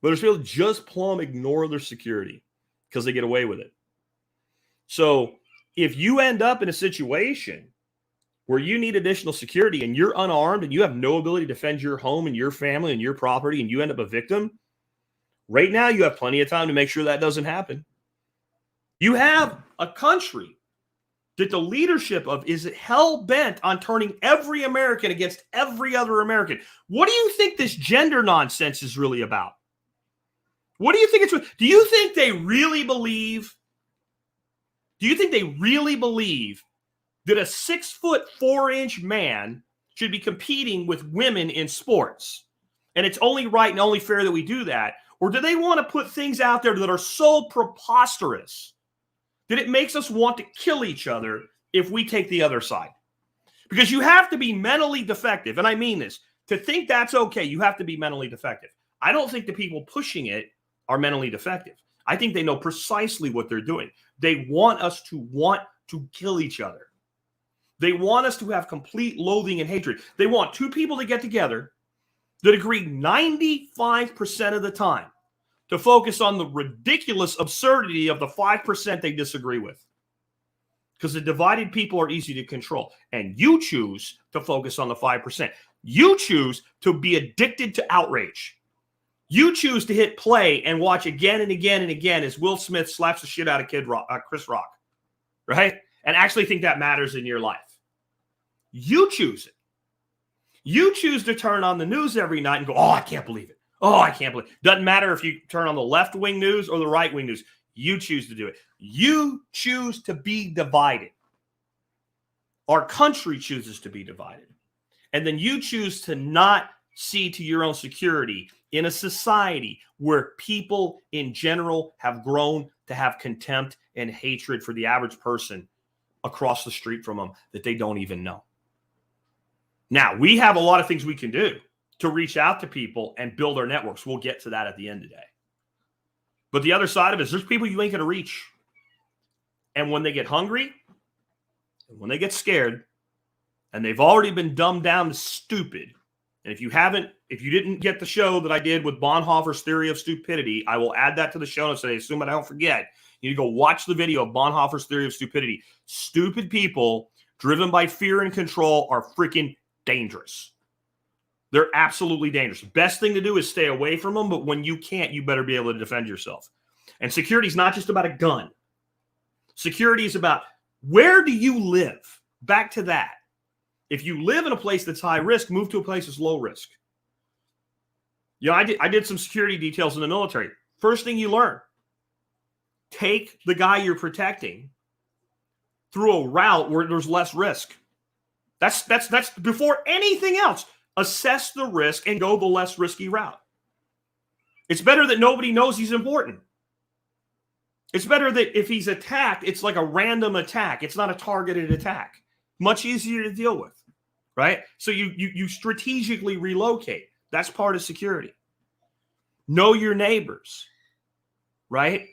there's people that just plumb ignore their security because they get away with it. So if you end up in a situation where you need additional security and you're unarmed and you have no ability to defend your home and your family and your property and you end up a victim, right now you have plenty of time to make sure that doesn't happen. You have a country that the leadership of is hell-bent on turning every American against every other American. What do you think this gender nonsense is really about? What do you think it's? Do you think they really believe? Do you think they really believe that a 6'4" man should be competing with women in sports? And it's only right and only fair that we do that? Or do they want to put things out there that are so preposterous that it makes us want to kill each other if we take the other side? Because you have to be mentally defective. And I mean this. To think that's okay, you have to be mentally defective. I don't think the people pushing it are mentally defective. I think they know precisely what they're doing. They want us to want to kill each other. They want us to have complete loathing and hatred. They want two people to get together that agree 95% of the time to focus on the ridiculous absurdity of the 5% they disagree with. Because the divided people are easy to control. And you choose to focus on the 5%. You choose to be addicted to outrage. You choose to hit play and watch again and again and again as Will Smith slaps the shit out of Chris Rock. Right? And actually think that matters in your life. You choose it. You choose to turn on the news every night and go, oh, I can't believe it. Oh, I can't believe it. Doesn't matter if you turn on the left-wing news or the right-wing news. You choose to do it. You choose to be divided. Our country chooses to be divided. And then you choose to not see to your own security in a society where people in general have grown to have contempt and hatred for the average person across the street from them that they don't even know. Now, we have a lot of things we can do to reach out to people and build our networks. We'll get to that at the end of the day. But the other side of it is there's people you ain't going to reach. And when they get hungry, and when they get scared, and they've already been dumbed down to stupid, and if you didn't get the show that I did with Bonhoeffer's theory of stupidity, I will add that to the show notes today, assume I don't forget. You need to go watch the video of Bonhoeffer's theory of stupidity. Stupid people driven by fear and control are freaking dangerous. They're absolutely dangerous. Best thing to do is stay away from them, but when you can't, you better be able to defend yourself. And security is not just about a gun. Security is about where do you live? Back to that. If you live in a place that's high risk, move to a place that's low risk. You know, I did some security details in the military. First thing you learn, take the guy you're protecting through a route where there's less risk. That's before anything else. Assess the risk and go the less risky route. It's better that nobody knows he's important. It's better that if he's attacked, it's like a random attack. It's not a targeted attack. Much easier to deal with, right? So you strategically relocate. That's part of security. Know your neighbors, right?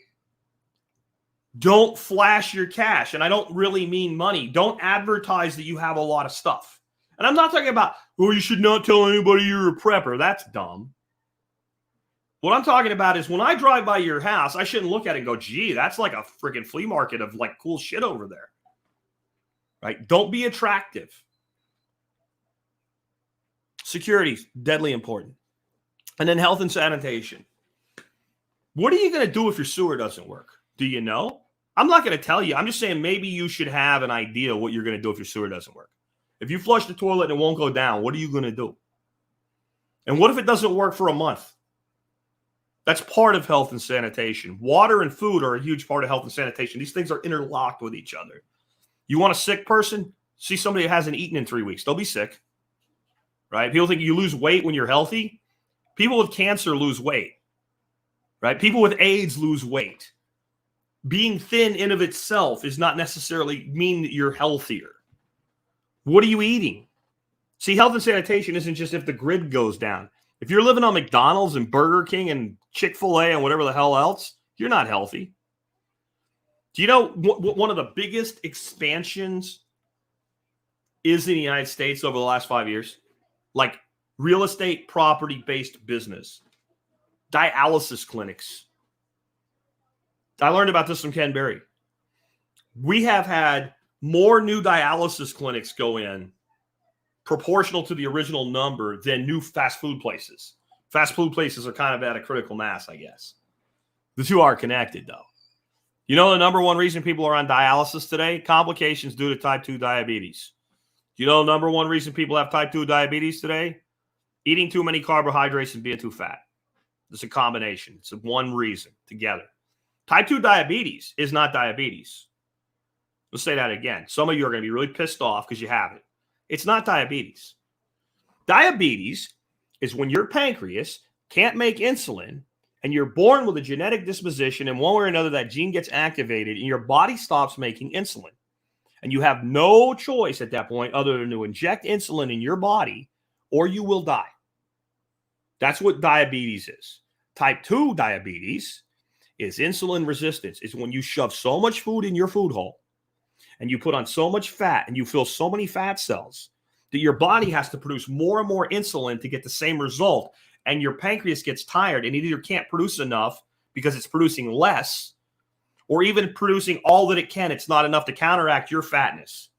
Don't flash your cash. And I don't really mean money. Don't advertise that you have a lot of stuff. And I'm not talking about, oh, you should not tell anybody you're a prepper. That's dumb. What I'm talking about is when I drive by your house, I shouldn't look at it and go, gee, that's like a freaking flea market of like cool shit over there. Right? Don't be attractive. Security is deadly important. And then health and sanitation. What are you going to do if your sewer doesn't work? Do you know? I'm not going to tell you. I'm just saying maybe you should have an idea what you're going to do if your sewer doesn't work. If you flush the toilet and it won't go down, what are you going to do? And what if it doesn't work for a month? That's part of health and sanitation. Water and food are a huge part of health and sanitation. These things are interlocked with each other. You want a sick person? See somebody that hasn't eaten in 3 weeks. They'll be sick, right? People think you lose weight when you're healthy. People with cancer lose weight, right? People with AIDS lose weight. Being thin in of itself is not necessarily mean that you're healthier. What are you eating? See, health and sanitation isn't just if the grid goes down. If you're living on McDonald's and Burger King and Chick-fil-A and whatever the hell else, you're not healthy. Do you know what one of the biggest expansions is in the United States over the last 5 years? Like real estate property-based business. Dialysis clinics. I learned about this from Ken Berry. We have had more new dialysis clinics go in proportional to the original number than new fast food places. Fast food places are kind of at a critical mass, I guess. The two are connected, though. You know the number one reason people are on dialysis today? Complications due to type 2 diabetes. You know the number one reason people have type 2 diabetes today? Eating too many carbohydrates and being too fat. It's a combination. It's one reason together. Type 2 diabetes is not diabetes. Let's say that again. Some of you are going to be really pissed off because you have it. It's not diabetes. Diabetes is when your pancreas can't make insulin and you're born with a genetic disposition and one way or another that gene gets activated and your body stops making insulin. And you have no choice at that point other than to inject insulin in your body or you will die. That's what diabetes is. Type 2 diabetes is insulin resistance. It's when you shove so much food in your food hole and you put on so much fat and you fill so many fat cells that your body has to produce more and more insulin to get the same result. And your pancreas gets tired and it either can't produce enough because it's producing less or even producing all that it can. It's not enough to counteract your fatness.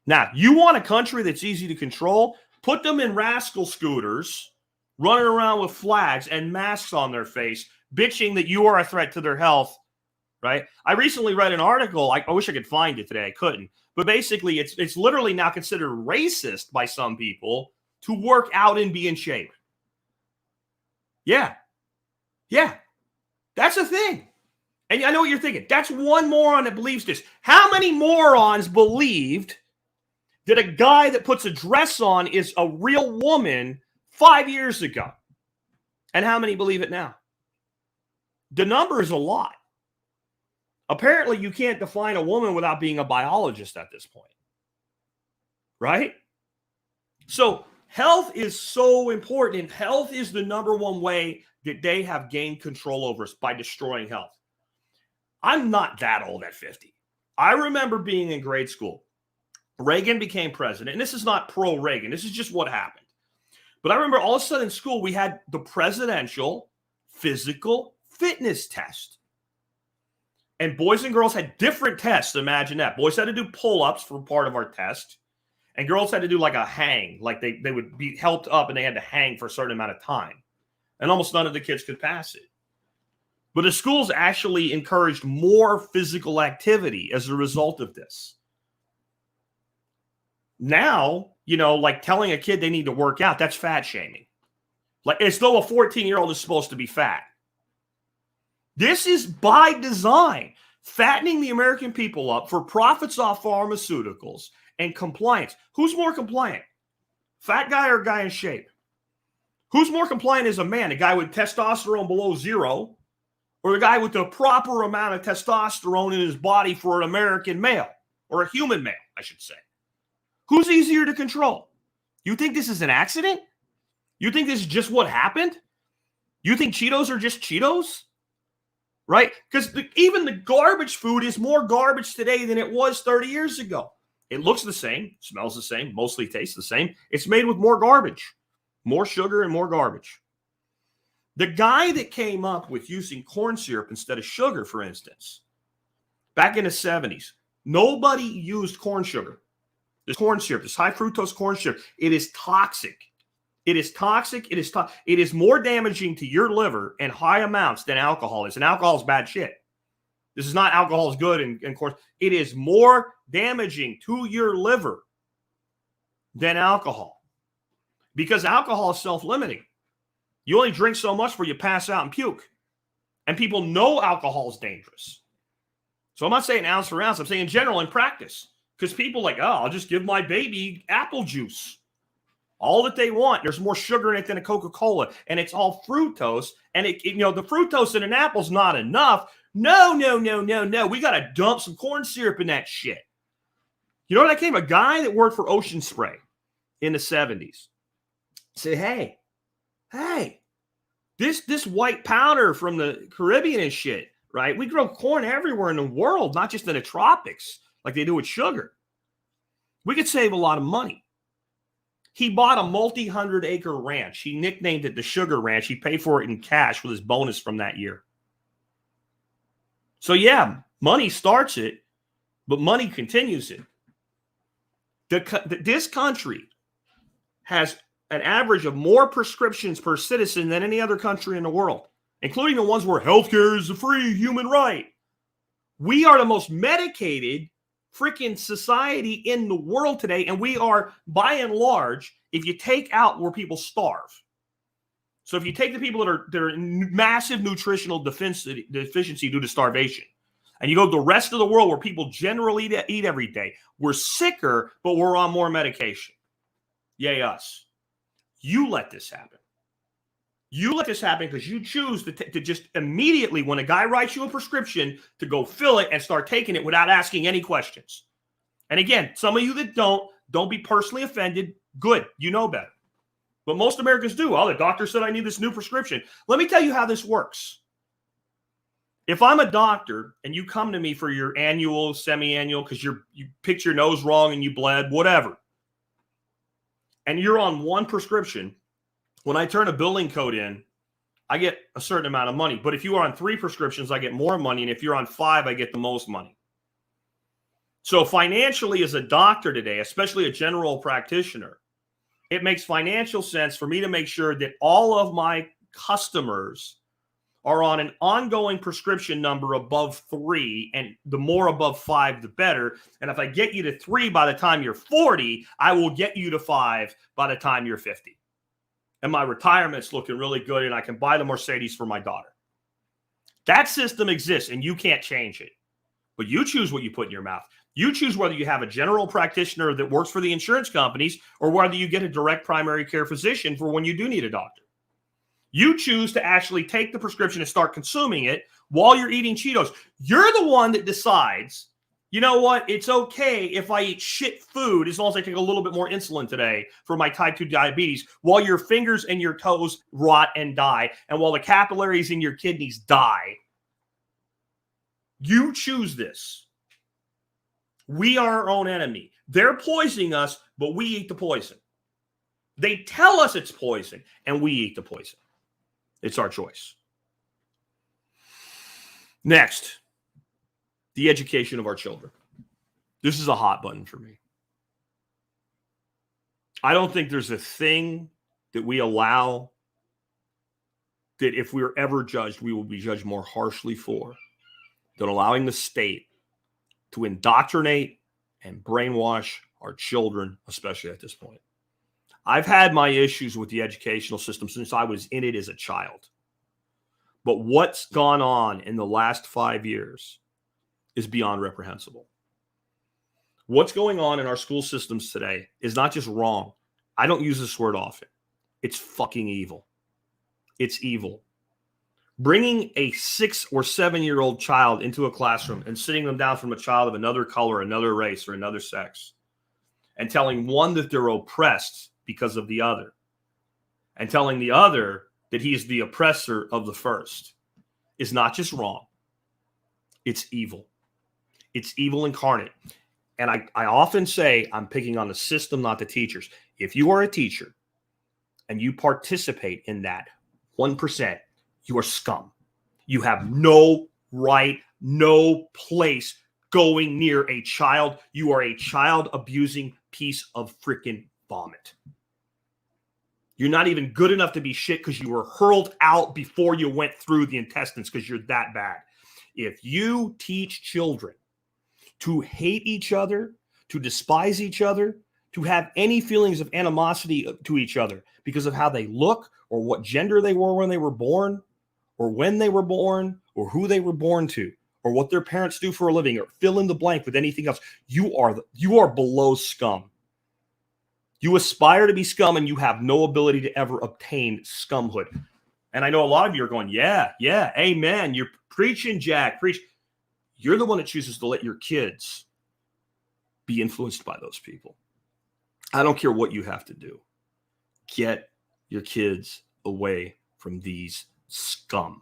Now, you want a country that's easy to control? Put them in rascal scooters, running around with flags and masks on their face, bitching that you are a threat to their health, right? I recently read an article. I wish I could find it today. I couldn't. But basically, it's literally now considered racist by some people to work out and be in shape. Yeah. That's a thing. And I know what you're thinking. That's one moron that believes this. How many morons believed that a guy that puts a dress on is a real woman 5 years ago? And how many believe it now? The number is a lot. Apparently, you can't define a woman without being a biologist at this point. Right? So, health is so important. Health is the number one way that they have gained control over us, by destroying health. I'm not that old at 50. I remember being in grade school. Reagan became president. And this is not pro-Reagan. This is just what happened. But I remember all of a sudden in school, we had the presidential physical fitness test. And boys and girls had different tests. Imagine that. Boys had to do pull-ups for part of our test. And girls had to do like a hang. Like they would be helped up and they had to hang for a certain amount of time. And almost none of the kids could pass it. But the schools actually encouraged more physical activity as a result of this. Now, like telling a kid they need to work out, that's fat shaming. Like as though a 14-year-old is supposed to be fat. This is by design, fattening the American people up for profits off pharmaceuticals and compliance. Who's more compliant? Fat guy or guy in shape? Who's more compliant as a man? A guy with testosterone below 0 or the guy with the proper amount of testosterone in his body for an American male or a human male, I should say? Who's easier to control? You think this is an accident? You think this is just what happened? You think Cheetos are just Cheetos? Right? Because even the garbage food is more garbage today than it was 30 years ago. It looks the same, smells the same, mostly tastes the same. It's made with more garbage, more sugar and more garbage. The guy that came up with using corn syrup instead of sugar, for instance, back in the 70s, nobody used corn sugar. This corn syrup, this high fructose corn syrup, it is toxic. It is toxic. It is more damaging to your liver in high amounts than alcohol is. And alcohol is bad shit. This is not alcohol is good. And corn. It is more damaging to your liver than alcohol. Because alcohol is self-limiting. You only drink so much before you pass out and puke. And people know alcohol is dangerous. So I'm not saying ounce for ounce. I'm saying in general in practice. Because people like, oh, I'll just give my baby apple juice. All that they want. There's more sugar in it than a Coca-Cola. And it's all fructose. And the fructose in an apple is not enough. No. We got to dump some corn syrup in that shit. You know what I came? A guy that worked for Ocean Spray in the 70s said, hey, this white powder from the Caribbean and shit, right? We grow corn everywhere in the world, not just in the tropics like they do with sugar. We could save a lot of money. He bought a multi-100-acre ranch. He nicknamed it the Sugar Ranch. He paid for it in cash with his bonus from that year. So yeah, money starts it, but money continues it. This country has an average of more prescriptions per citizen than any other country in the world, including the ones where healthcare is a free human right. We are the most medicated freaking society in the world today, and we are, by and large, if you take out where people starve. So if you take the people that are in massive nutritional deficiency due to starvation, and you go to the rest of the world where people generally eat every day, we're sicker, but we're on more medication. Yay us. You let this happen. You let this happen because you choose to just immediately, when a guy writes you a prescription, to go fill it and start taking it without asking any questions. And again, some of you that don't be personally offended. Good. You know better. But most Americans do. Oh, the doctor said I need this new prescription. Let me tell you how this works. If I'm a doctor and you come to me for your annual, semi-annual, because you picked your nose wrong and you bled, whatever, and you're on one prescription, when I turn a billing code in, I get a certain amount of money. But if you are on 3 prescriptions, I get more money. And if you're on 5, I get the most money. So financially, as a doctor today, especially a general practitioner, it makes financial sense for me to make sure that all of my customers are on an ongoing prescription number above 3, and the more above 5, the better. And if I get you to 3 by the time you're 40, I will get you to 5 by the time you're 50. And my retirement's looking really good, and I can buy the Mercedes for my daughter. That system exists, and you can't change it. But you choose what you put in your mouth. You choose whether you have a general practitioner that works for the insurance companies or whether you get a direct primary care physician for when you do need a doctor. You choose to actually take the prescription and start consuming it while you're eating Cheetos. You're the one that decides, you know what, it's okay if I eat shit food as long as I take a little bit more insulin today for my type 2 diabetes while your fingers and your toes rot and die and while the capillaries in your kidneys die. You choose this. We are our own enemy. They're poisoning us, but we eat the poison. They tell us it's poison, and we eat the poison. It's our choice. Next, the education of our children. This is a hot button for me. I don't think there's a thing that we allow that if we're ever judged, we will be judged more harshly for than allowing the state to indoctrinate and brainwash our children, especially at this point. I've had my issues with the educational system since I was in it as a child. But what's gone on in the last 5 years is beyond reprehensible. What's going on in our school systems today is not just wrong. I don't use this word often. It's fucking evil. It's evil. Bringing a 6 or 7-year-old child into a classroom and sitting them down from a child of another color, another race, or another sex, and telling one that they're oppressed because of the other, and telling the other that he's the oppressor of the first, is not just wrong. It's evil. It's evil incarnate. And I often say I'm picking on the system, not the teachers. If you are a teacher and you participate in that 1%, you are scum. You have no right, no place going near a child. You are a child abusing piece of freaking vomit. You're not even good enough to be shit because you were hurled out before you went through the intestines because you're that bad. If you teach children to hate each other, to despise each other, to have any feelings of animosity to each other because of how they look or what gender they were when they were born or when they were born or who they were born to or what their parents do for a living or fill in the blank with anything else, you are below scum. You aspire to be scum and you have no ability to ever obtain scumhood. And I know a lot of you are going, yeah, amen. You're preaching, Jack, preach. You're the one that chooses to let your kids be influenced by those people. I don't care what you have to do. Get your kids away from these scum.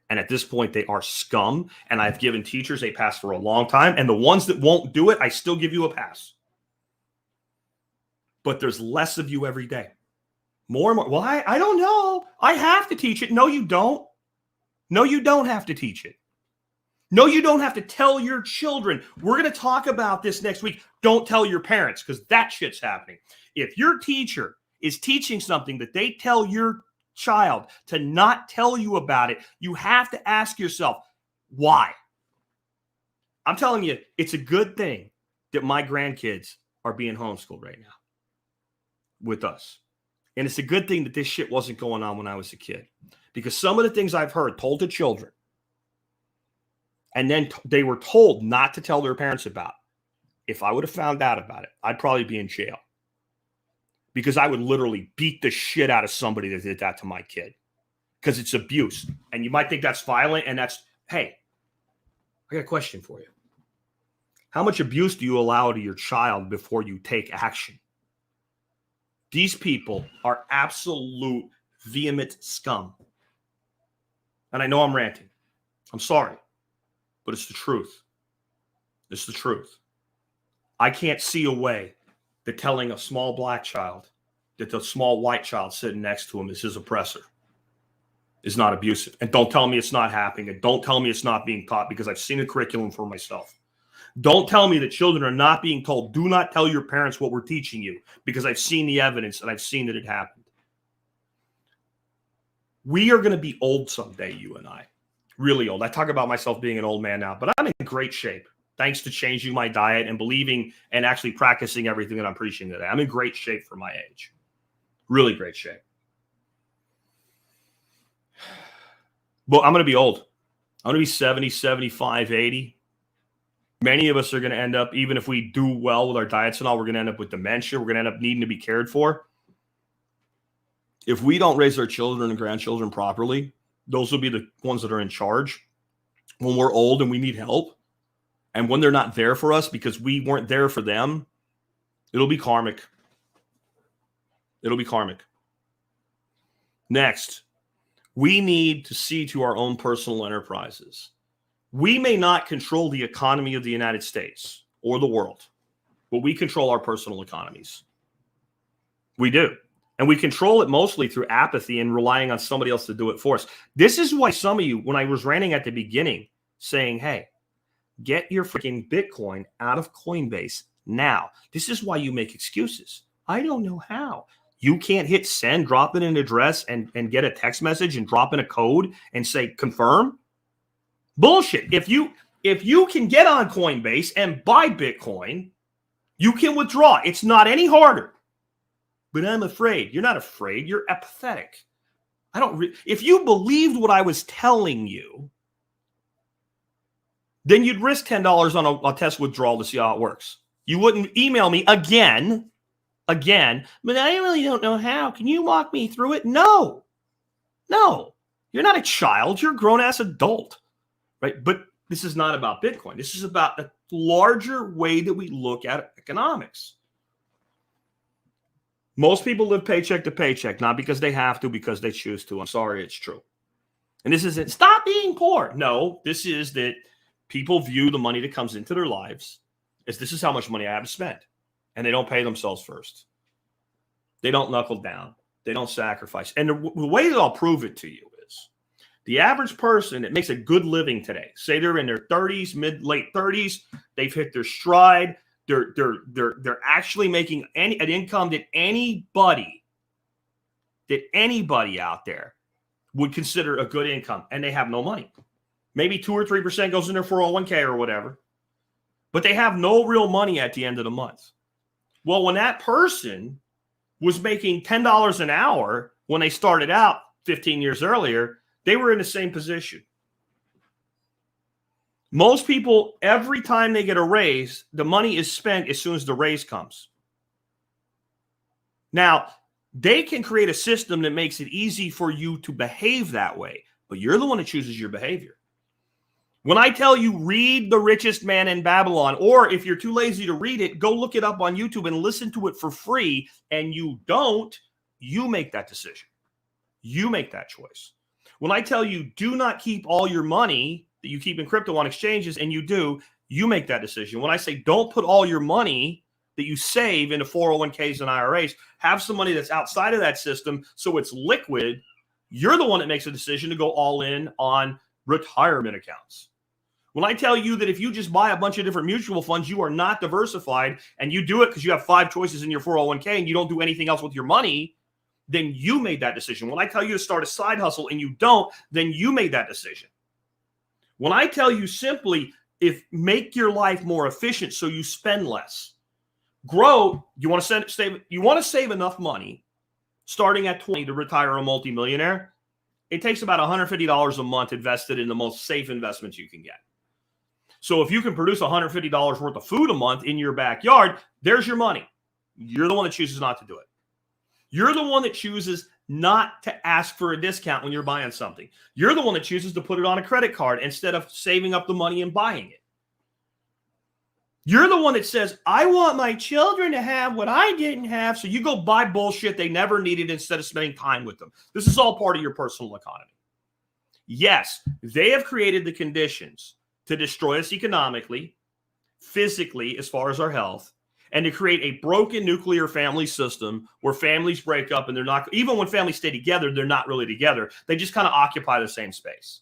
And at this point, they are scum. And I've given teachers a pass for a long time. And the ones that won't do it, I still give you a pass. But there's less of you every day. More and more. Well, I don't know. I have to teach it. No, you don't. No, you don't have to teach it. No, you don't have to tell your children. We're going to talk about this next week. Don't tell your parents because that shit's happening. If your teacher is teaching something that they tell your child to not tell you about it, you have to ask yourself, why? I'm telling you, it's a good thing that my grandkids are being homeschooled right now with us. And it's a good thing that this shit wasn't going on when I was a kid. Because some of the things I've heard told to children, and then they were told not to tell their parents about. If I would have found out about it, I'd probably be in jail. Because I would literally beat the shit out of somebody that did that to my kid. Because it's abuse. And you might think that's violent, and that's, hey, I got a question for you. How much abuse do you allow to your child before you take action? These people are absolute vehement scum. And I know I'm ranting. I'm sorry. But it's the truth. It's the truth. I can't see a way that telling a small black child that the small white child sitting next to him is his oppressor is not abusive. And don't tell me it's not happening. And don't tell me it's not being taught because I've seen a curriculum for myself. Don't tell me that children are not being told, do not tell your parents what we're teaching you because I've seen the evidence and I've seen that it happened. We are going to be old someday, you and I. Really old. I talk about myself being an old man now, but I'm in great shape thanks to changing my diet and believing and actually practicing everything that I'm preaching today. I'm in great shape for my age. Really great shape. But I'm going to be old. I'm going to be 70, 75, 80. Many of us are going to end up, even if we do well with our diets and all, we're going to end up with dementia. We're going to end up needing to be cared for. If we don't raise our children and grandchildren properly, those will be the ones that are in charge when we're old and we need help. And when they're not there for us because we weren't there for them, it'll be karmic. It'll be karmic. Next, we need to see to our own personal enterprises. We may not control the economy of the United States or the world, but we control our personal economies. We do. And we control it mostly through apathy and relying on somebody else to do it for us. This is why some of you, when I was ranting at the beginning, saying, hey, get your freaking Bitcoin out of Coinbase now. This is why you make excuses. I don't know how. You can't hit send, drop in an address, and get a text message and drop in a code and say confirm? Bullshit. If you can get on Coinbase and buy Bitcoin, you can withdraw. It's not any harder. But I'm afraid. You're not afraid. You're apathetic. If you believed what I was telling you, then you'd risk $10 on a test withdrawal to see how it works. You wouldn't email me again, but I really don't know how. Can you walk me through it? No, you're not a child. You're a grown-ass adult, right? But this is not about Bitcoin. This is about a larger way that we look at economics. Most people live paycheck to paycheck, not because they have to, because they choose to. I'm sorry, it's true. And this isn't stop being poor. No, this is that people view the money that comes into their lives as this is how much money I have to spend. And they don't pay themselves first. They don't knuckle down. They don't sacrifice. And the way that I'll prove it to you is the average person that makes a good living today, say they're in their 30s, late 30s, they've hit their stride. They're actually making an income that anybody out there would consider a good income, and they have no money. Maybe 2 or 3% goes in their 401k or whatever, but they have no real money at the end of the month. Well, when that person was making $10 an hour when they started out 15 years earlier, they were in the same position. Most people, every time they get a raise, the money is spent as soon as the raise comes. Now, they can create a system that makes it easy for you to behave that way, but you're the one that chooses your behavior. When I tell you read The Richest Man in Babylon, or if you're too lazy to read it, go look it up on YouTube and listen to it for free, and you don't, you make that decision. You make that choice. When I tell you do not keep all your money that you keep in crypto on exchanges, and you do, you make that decision. When I say don't put all your money that you save into 401ks and IRAs, have some money that's outside of that system so it's liquid, you're the one that makes a decision to go all in on retirement accounts. When I tell you that if you just buy a bunch of different mutual funds, you are not diversified, and you do it because you have 5 choices in your 401k and you don't do anything else with your money, then you made that decision. When I tell you to start a side hustle and you don't, then you made that decision. When I tell you simply, make your life more efficient so you spend less, grow, you want to save enough money starting at 20 to retire a multimillionaire. It takes about $150 a month invested in the most safe investments you can get. So if you can produce $150 worth of food a month in your backyard, there's your money. You're the one that chooses not to do it. You're the one that chooses not to ask for a discount when you're buying something. You're the one that chooses to put it on a credit card instead of saving up the money and buying it. You're the one that says, I want my children to have what I didn't have, so you go buy bullshit they never needed instead of spending time with them. This is all part of your personal economy. Yes, they have created the conditions to destroy us economically, physically, as far as our health, and to create a broken nuclear family system where families break up and they're not, even when families stay together, they're not really together. They just kind of occupy the same space,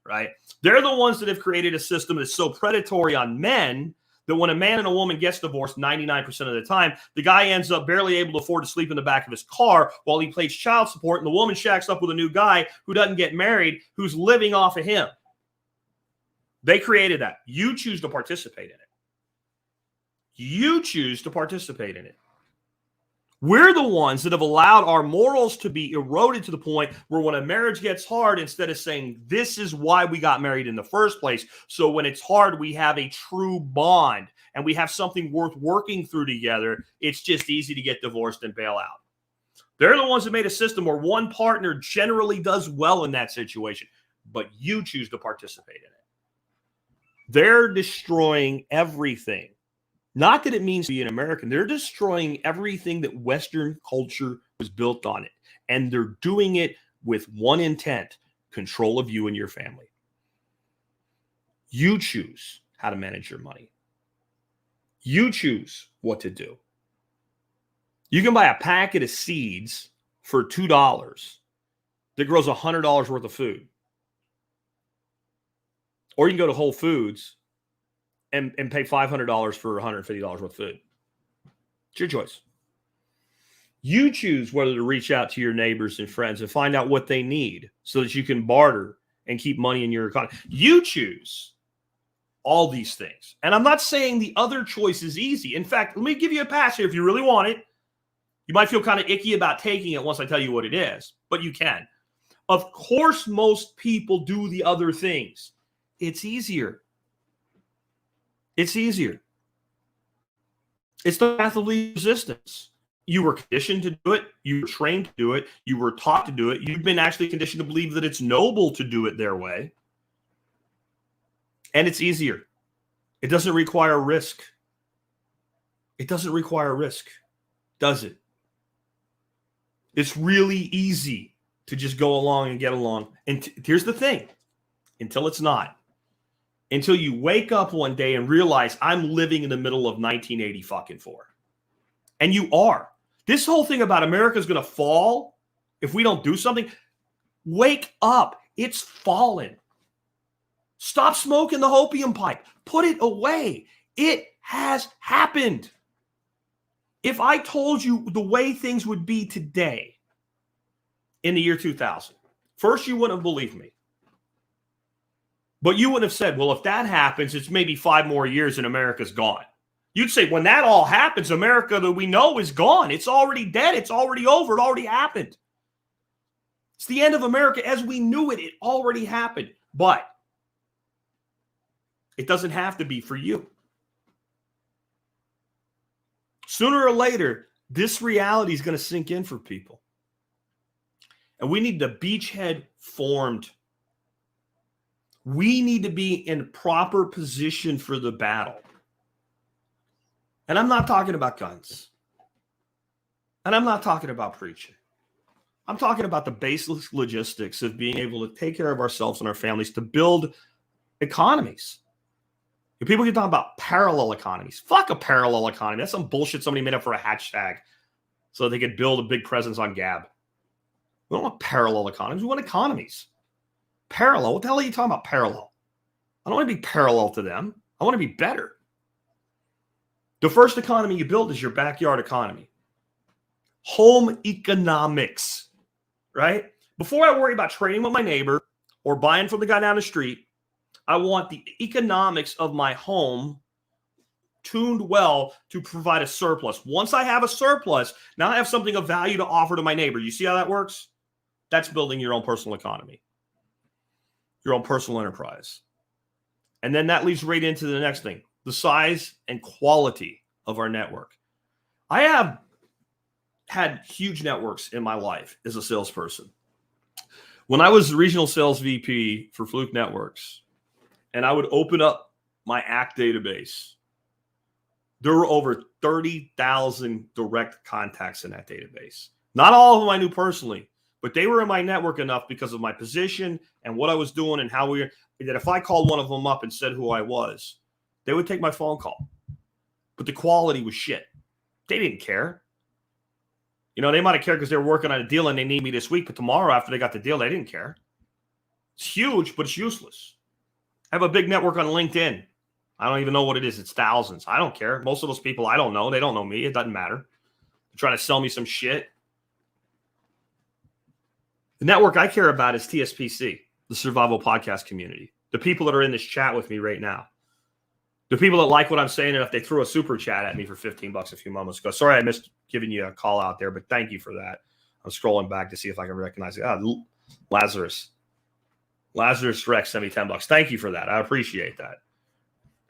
right? They're the ones that have created a system that's so predatory on men that when a man and a woman gets divorced 99% of the time, the guy ends up barely able to afford to sleep in the back of his car while he pays child support, and the woman shacks up with a new guy who doesn't get married, who's living off of him. They created that. You choose to participate in it. You choose to participate in it. We're the ones that have allowed our morals to be eroded to the point where when a marriage gets hard, instead of saying, this is why we got married in the first place, so when it's hard, we have a true bond and we have something worth working through together, it's just easy to get divorced and bail out. They're the ones that made a system where one partner generally does well in that situation, but you choose to participate in it. They're destroying everything. Not that it means to be an American. They're destroying everything that Western culture was built on it. And they're doing it with one intent: control of you and your family. You choose how to manage your money. You choose what to do. You can buy a packet of seeds for $2 that grows $100 worth of food. Or you can go to Whole Foods and pay $500 for $150 worth of food. It's your choice. You choose whether to reach out to your neighbors and friends and find out what they need so that you can barter and keep money in your economy. You choose all these things. And I'm not saying the other choice is easy. In fact, let me give you a pass here if you really want it. You might feel kind of icky about taking it once I tell you what it is, but you can. Of course, most people do the other things. It's easier. It's easier. It's the path of least resistance. You were conditioned to do it. You were trained to do it. You were taught to do it. You've been actually conditioned to believe that it's noble to do it their way. And it's easier. It doesn't require risk. It doesn't require risk, does it? It's really easy to just go along and get along. And here's the thing, until it's not. Until you wake up one day and realize I'm living in the middle of 1984. And you are. This whole thing about America is going to fall if we don't do something. Wake up. It's fallen. Stop smoking the opium pipe. Put it away. It has happened. If I told you the way things would be today in the year 2000, first, you wouldn't have believed me. But you wouldn't have said, well, if that happens, it's maybe 5 more years and America's gone. You'd say, when that all happens, America that we know is gone. It's already dead. It's already over. It already happened. It's the end of America as we knew it. It already happened. But it doesn't have to be for you. Sooner or later, this reality is going to sink in for people. And we need the beachhead formed. We need to be in proper position for the battle. And I'm not talking about guns. And I'm not talking about preaching. I'm talking about the basic logistics of being able to take care of ourselves and our families to build economies. If people keep talking about parallel economies. Fuck a parallel economy. That's some bullshit somebody made up for a hashtag so they could build a big presence on Gab. We don't want parallel economies. We want economies. Parallel? What the hell are you talking about parallel? I don't want to be parallel to them. I want to be better. The first economy you build is your backyard economy. Home economics, right? Before I worry about trading with my neighbor or buying from the guy down the street, I want the economics of my home tuned well to provide a surplus. Once I have a surplus, now I have something of value to offer to my neighbor. You see how that works? That's building your own personal economy, your own personal enterprise. And then that leads right into the next thing, the size and quality of our network. I have had huge networks in my life as a salesperson. When I was the regional sales VP for Fluke Networks, and I would open up my ACT database, there were over 30,000 direct contacts in that database. Not all of them I knew personally, but they were in my network enough because of my position and what I was doing and how that if I called one of them up and said who I was, they would take my phone call. But the quality was shit. They didn't care. You know, they might have cared because they were working on a deal and they need me this week, but tomorrow after they got the deal, they didn't care. It's huge, but it's useless. I have a big network on LinkedIn. I don't even know what it is. It's thousands. I don't care. Most of those people I don't know. They don't know me. It doesn't matter. They're trying to sell me some shit. The network I care about is TSPC, the Survival Podcast Community. The people that are in this chat with me right now. The people that like what I'm saying, and if they threw a super chat at me for $15 a few moments ago. Sorry I missed giving you a call out there, but thank you for that. I'm scrolling back to see if I can recognize it. Lazarus Rex sent me $10. Thank you for that. I appreciate that.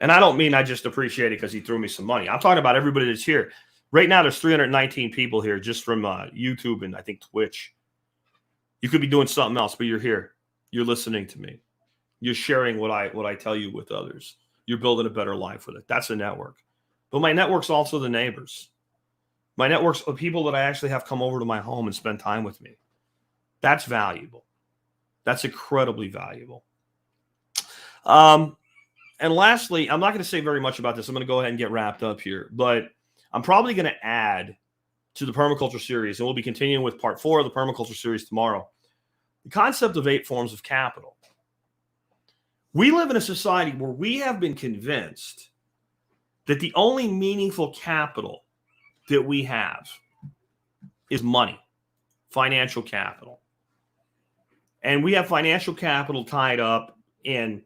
And I don't mean I just appreciate it because he threw me some money. I'm talking about everybody that's here. Right now, there's 319 people here just from YouTube and I think Twitch. You could be doing something else, but you're here. You're listening to me. You're sharing what I tell you with others. You're building a better life with it. That's a network. But my network's also the neighbors. My network's of people that I actually have come over to my home and spend time with me. That's valuable. That's incredibly valuable. And lastly, I'm not going to say very much about this. I'm going to go ahead and get wrapped up here. But I'm probably going to add to the permaculture series, and we'll be continuing with part 4 of the permaculture series tomorrow, the concept of 8 forms of capital. We live in a society where we have been convinced that the only meaningful capital that we have is money, financial capital. And we have financial capital tied up in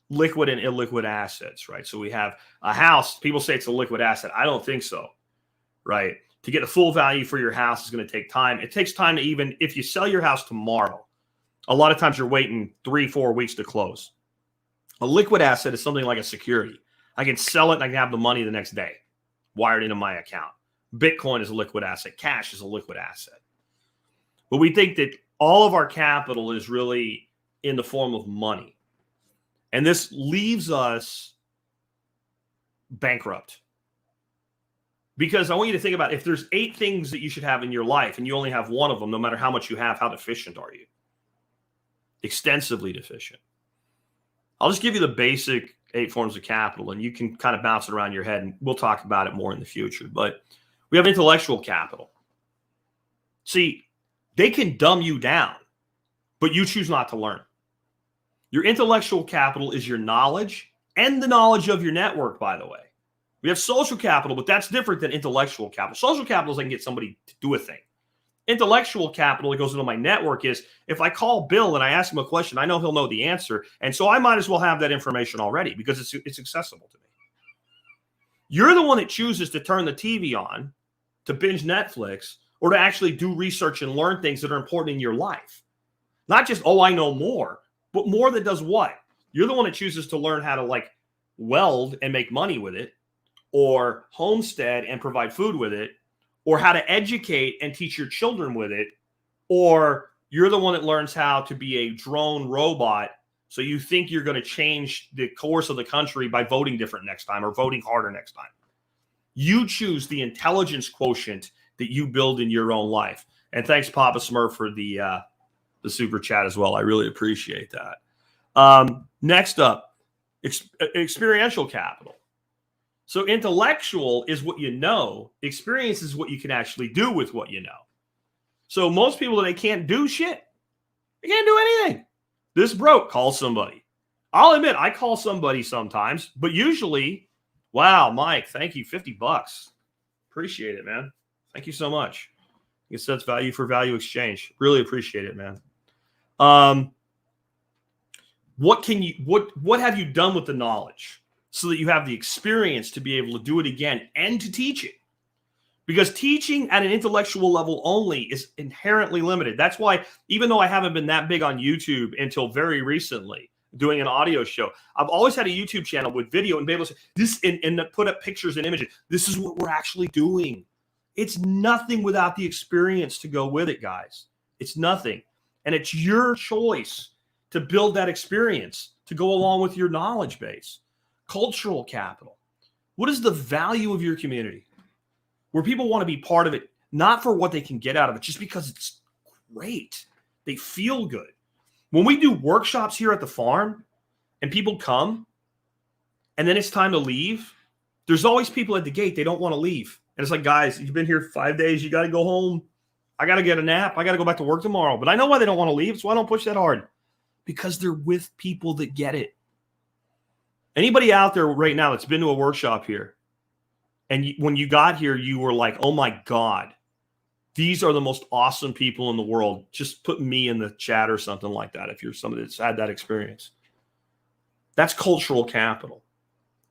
liquid and illiquid assets, right? So we have a house. People say it's a liquid asset. I don't think so, right? To get the full value for your house is going to take time. It takes time to even, if you sell your house tomorrow, A lot of times you're waiting 3-4 weeks to close. A liquid asset is something like a security. I can sell it and I can have the money the next day wired into my account. Bitcoin is a liquid asset. Cash is a liquid asset. But we think that all of our capital is really in the form of money. And this leaves us bankrupt. Because I want you to think about, if there's 8 things that you should have in your life and you only have one of them, no matter how much you have, how deficient are you? Extensively deficient. I'll just give you the basic 8 forms of capital, and you can kind of bounce it around your head, and we'll talk about it more in the future. But we have intellectual capital. See, they can dumb you down, but you choose not to learn. Your intellectual capital is your knowledge and the knowledge of your network, by the way. We have social capital, but that's different than intellectual capital. Social capital is I can get somebody to do a thing. Intellectual capital that goes into my network is if I call Bill and I ask him a question, I know he'll know the answer. And so I might as well have that information already because it's accessible to me. You're the one that chooses to turn the TV on, to binge Netflix, or to actually do research and learn things that are important in your life. Not just, oh, I know more, but more that does what? You're the one that chooses to learn how to weld and make money with it, or homestead and provide food with it, or how to educate and teach your children with it, or you're the one that learns how to be a drone robot, so you think you're going to change the course of the country by voting different next time or voting harder next time. You choose the intelligence quotient that you build in your own life. And thanks, Papa Smurf, for the super chat as well. I really appreciate that. Next up, experiential capital. So intellectual is what you know. Experience is what you can actually do with what you know. So most people, they can't do shit. They can't do anything. This broke, call somebody. I'll admit, I call somebody sometimes, but usually, wow, Mike, thank you, $50. Appreciate it, man. Thank you so much. I guess that's value for value exchange. Really appreciate it, man. What have you done with the knowledge so that you have the experience to be able to do it again and to teach it? Because teaching at an intellectual level only is inherently limited. That's why, even though I haven't been that big on YouTube until very recently, doing an audio show, I've always had a YouTube channel with video and be able to say this and put up pictures and images. This is what we're actually doing. It's nothing without the experience to go with it, guys. It's nothing. And it's your choice to build that experience to go along with your knowledge base. Cultural capital. What is the value of your community? Where people want to be part of it, not for what they can get out of it, just because it's great. They feel good. When we do workshops here at the farm and people come and then it's time to leave, there's always people at the gate. They don't want to leave. And it's like, guys, you've been here 5 days. You got to go home. I got to get a nap. I got to go back to work tomorrow. But I know why they don't want to leave. So I don't push that hard. Because they're with people that get it. Anybody out there right now that's been to a workshop here, and when you got here, you were like, oh my God, these are the most awesome people in the world. Just put me in the chat or something like that if you're somebody that's had that experience. That's cultural capital.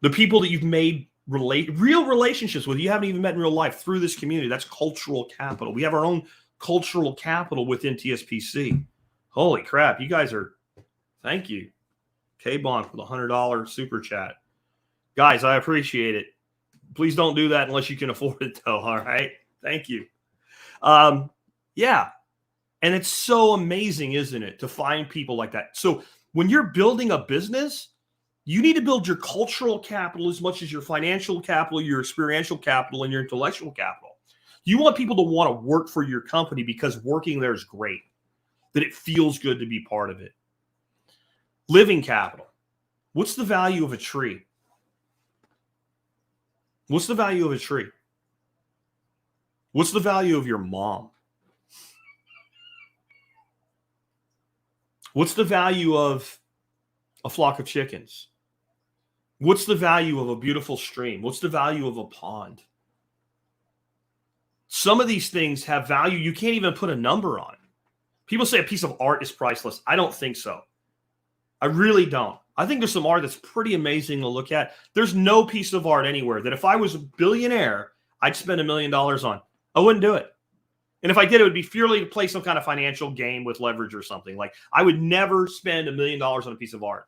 The people that you've made real relationships with, you haven't even met in real life through this community. That's cultural capital. We have our own cultural capital within TSPC. Holy crap, you guys are, thank you. K-Bond for the $100 super chat. Guys, I appreciate it. Please don't do that unless you can afford it, though. All right. Thank you. Yeah. And it's so amazing, isn't it, to find people like that. So when you're building a business, you need to build your cultural capital as much as your financial capital, your experiential capital, and your intellectual capital. You want people to want to work for your company because working there is great, that it feels good to be part of it. Living capital. What's the value of a tree? What's the value of a tree? What's the value of your mom? What's the value of a flock of chickens? What's the value of a beautiful stream? What's the value of a pond? Some of these things have value you can't even put a number on. People say a piece of art is priceless. I don't think so. I really don't. I think there's some art that's pretty amazing to look at. There's no piece of art anywhere that if I was a billionaire, I'd spend $1 million on. I wouldn't do it. And if I did, it would be purely to play some kind of financial game with leverage or something. Like, I would never spend $1 million on a piece of art.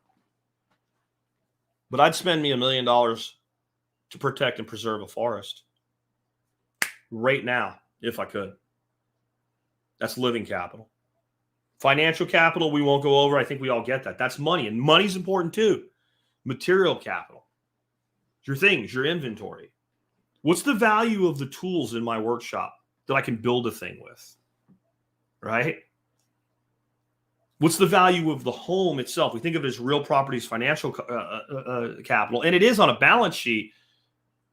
But I'd spend me $1 million to protect and preserve a forest right now, if I could. That's living capital. Financial capital, we won't go over. I think we all get that. That's money. And money's important too. Material capital. Your things, your inventory. What's the value of the tools in my workshop that I can build a thing with? Right? What's the value of the home itself? We think of it as real properties, financial capital, and it is on a balance sheet.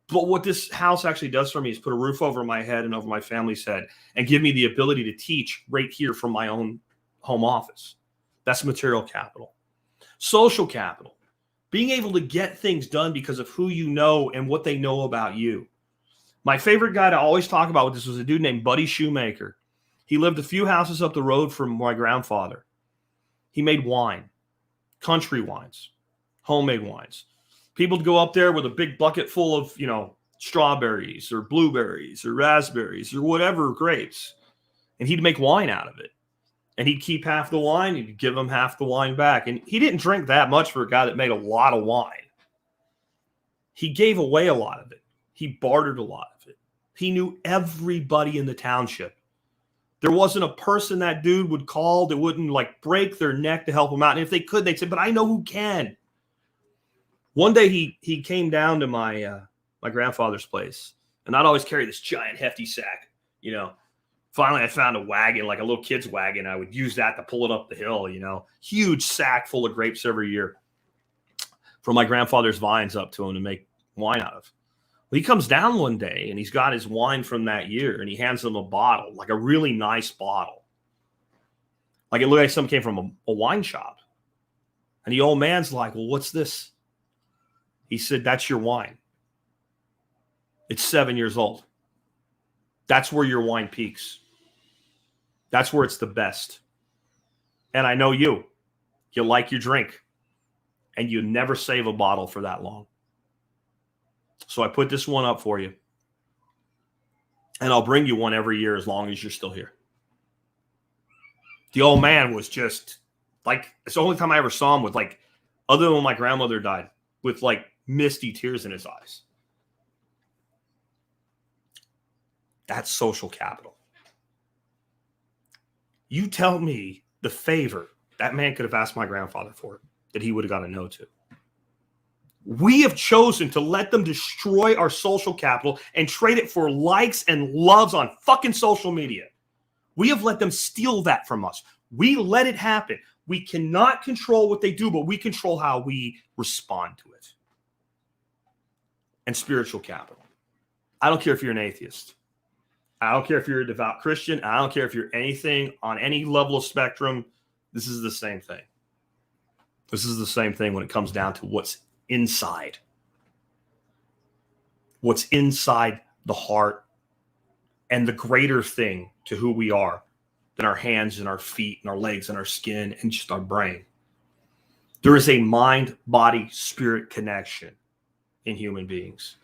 But what this house actually does for me is put a roof over my head and over my family's head and give me the ability to teach right here from my own home office. That's material capital. Social capital, being able to get things done because of who you know and what they know about you. My favorite guy to always talk about with this was a dude named Buddy Shoemaker. He lived a few houses up the road from my grandfather. He made wine, country wines, homemade wines. People would go up there with a big bucket full of, strawberries or blueberries or raspberries or whatever grapes. And he'd make wine out of it. And he'd keep half the wine. He'd give them half the wine back. And he didn't drink that much for a guy that made a lot of wine. He gave away a lot of it. He bartered a lot of it. He knew everybody in the township. There wasn't a person that dude would call that wouldn't break their neck to help him out. And if they could, they'd say, but I know who can. One day he came down to my grandfather's place, and I'd always carry this giant hefty sack. Finally I found a wagon, like a little kid's wagon. I would use that to pull it up the hill. Huge sack full of grapes every year from my grandfather's vines up to him to make wine out of. Well, he comes down one day and he's got his wine from that year, and he hands him a bottle, like a really nice bottle. Like it looked like something came from a wine shop. And the old man's like, well, what's this? He said, that's your wine. It's 7 years old. That's where your wine peaks. That's where it's the best. And I know you. You like your drink. And you never save a bottle for that long. So I put this one up for you. And I'll bring you one every year as long as you're still here. The old man was just it's the only time I ever saw him with other than when my grandmother died, with misty tears in his eyes. That's social capital. You tell me the favor that man could have asked my grandfather for that he would have got a no to. We have chosen to let them destroy our social capital and trade it for likes and loves on fucking social media. We have let them steal that from us. We let it happen. We cannot control what they do, but we control how we respond to it. And spiritual capital. I don't care if you're an atheist. I don't care if you're a devout Christian. I don't care if you're anything on any level of spectrum. This is the same thing. This is the same thing when it comes down to what's inside. What's inside the heart and the greater thing to who we are than our hands and our feet and our legs and our skin and just our brain. There is a mind, body, spirit connection in human beings.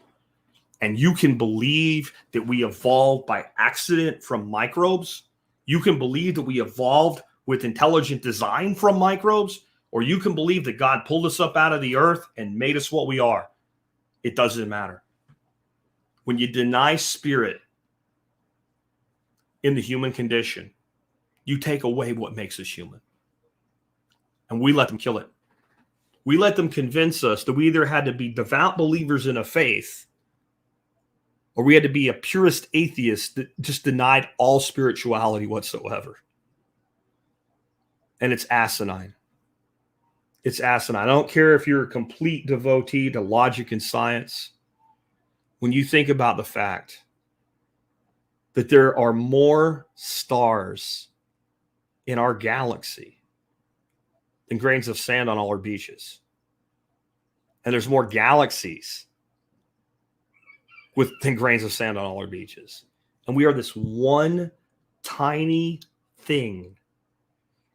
And you can believe that we evolved by accident from microbes. You can believe that we evolved with intelligent design from microbes, or you can believe that God pulled us up out of the earth and made us what we are. It doesn't matter. When you deny spirit in the human condition, you take away what makes us human. And we let them kill it. We let them convince us that we either had to be devout believers in a faith, or we had to be a purist atheist that just denied all spirituality whatsoever. And it's asinine. It's asinine. I don't care if you're a complete devotee to logic and science. When you think about the fact that there are more stars in our galaxy than grains of sand on all our beaches. And there's more galaxies than grains of sand on all our beaches. And we are this one tiny thing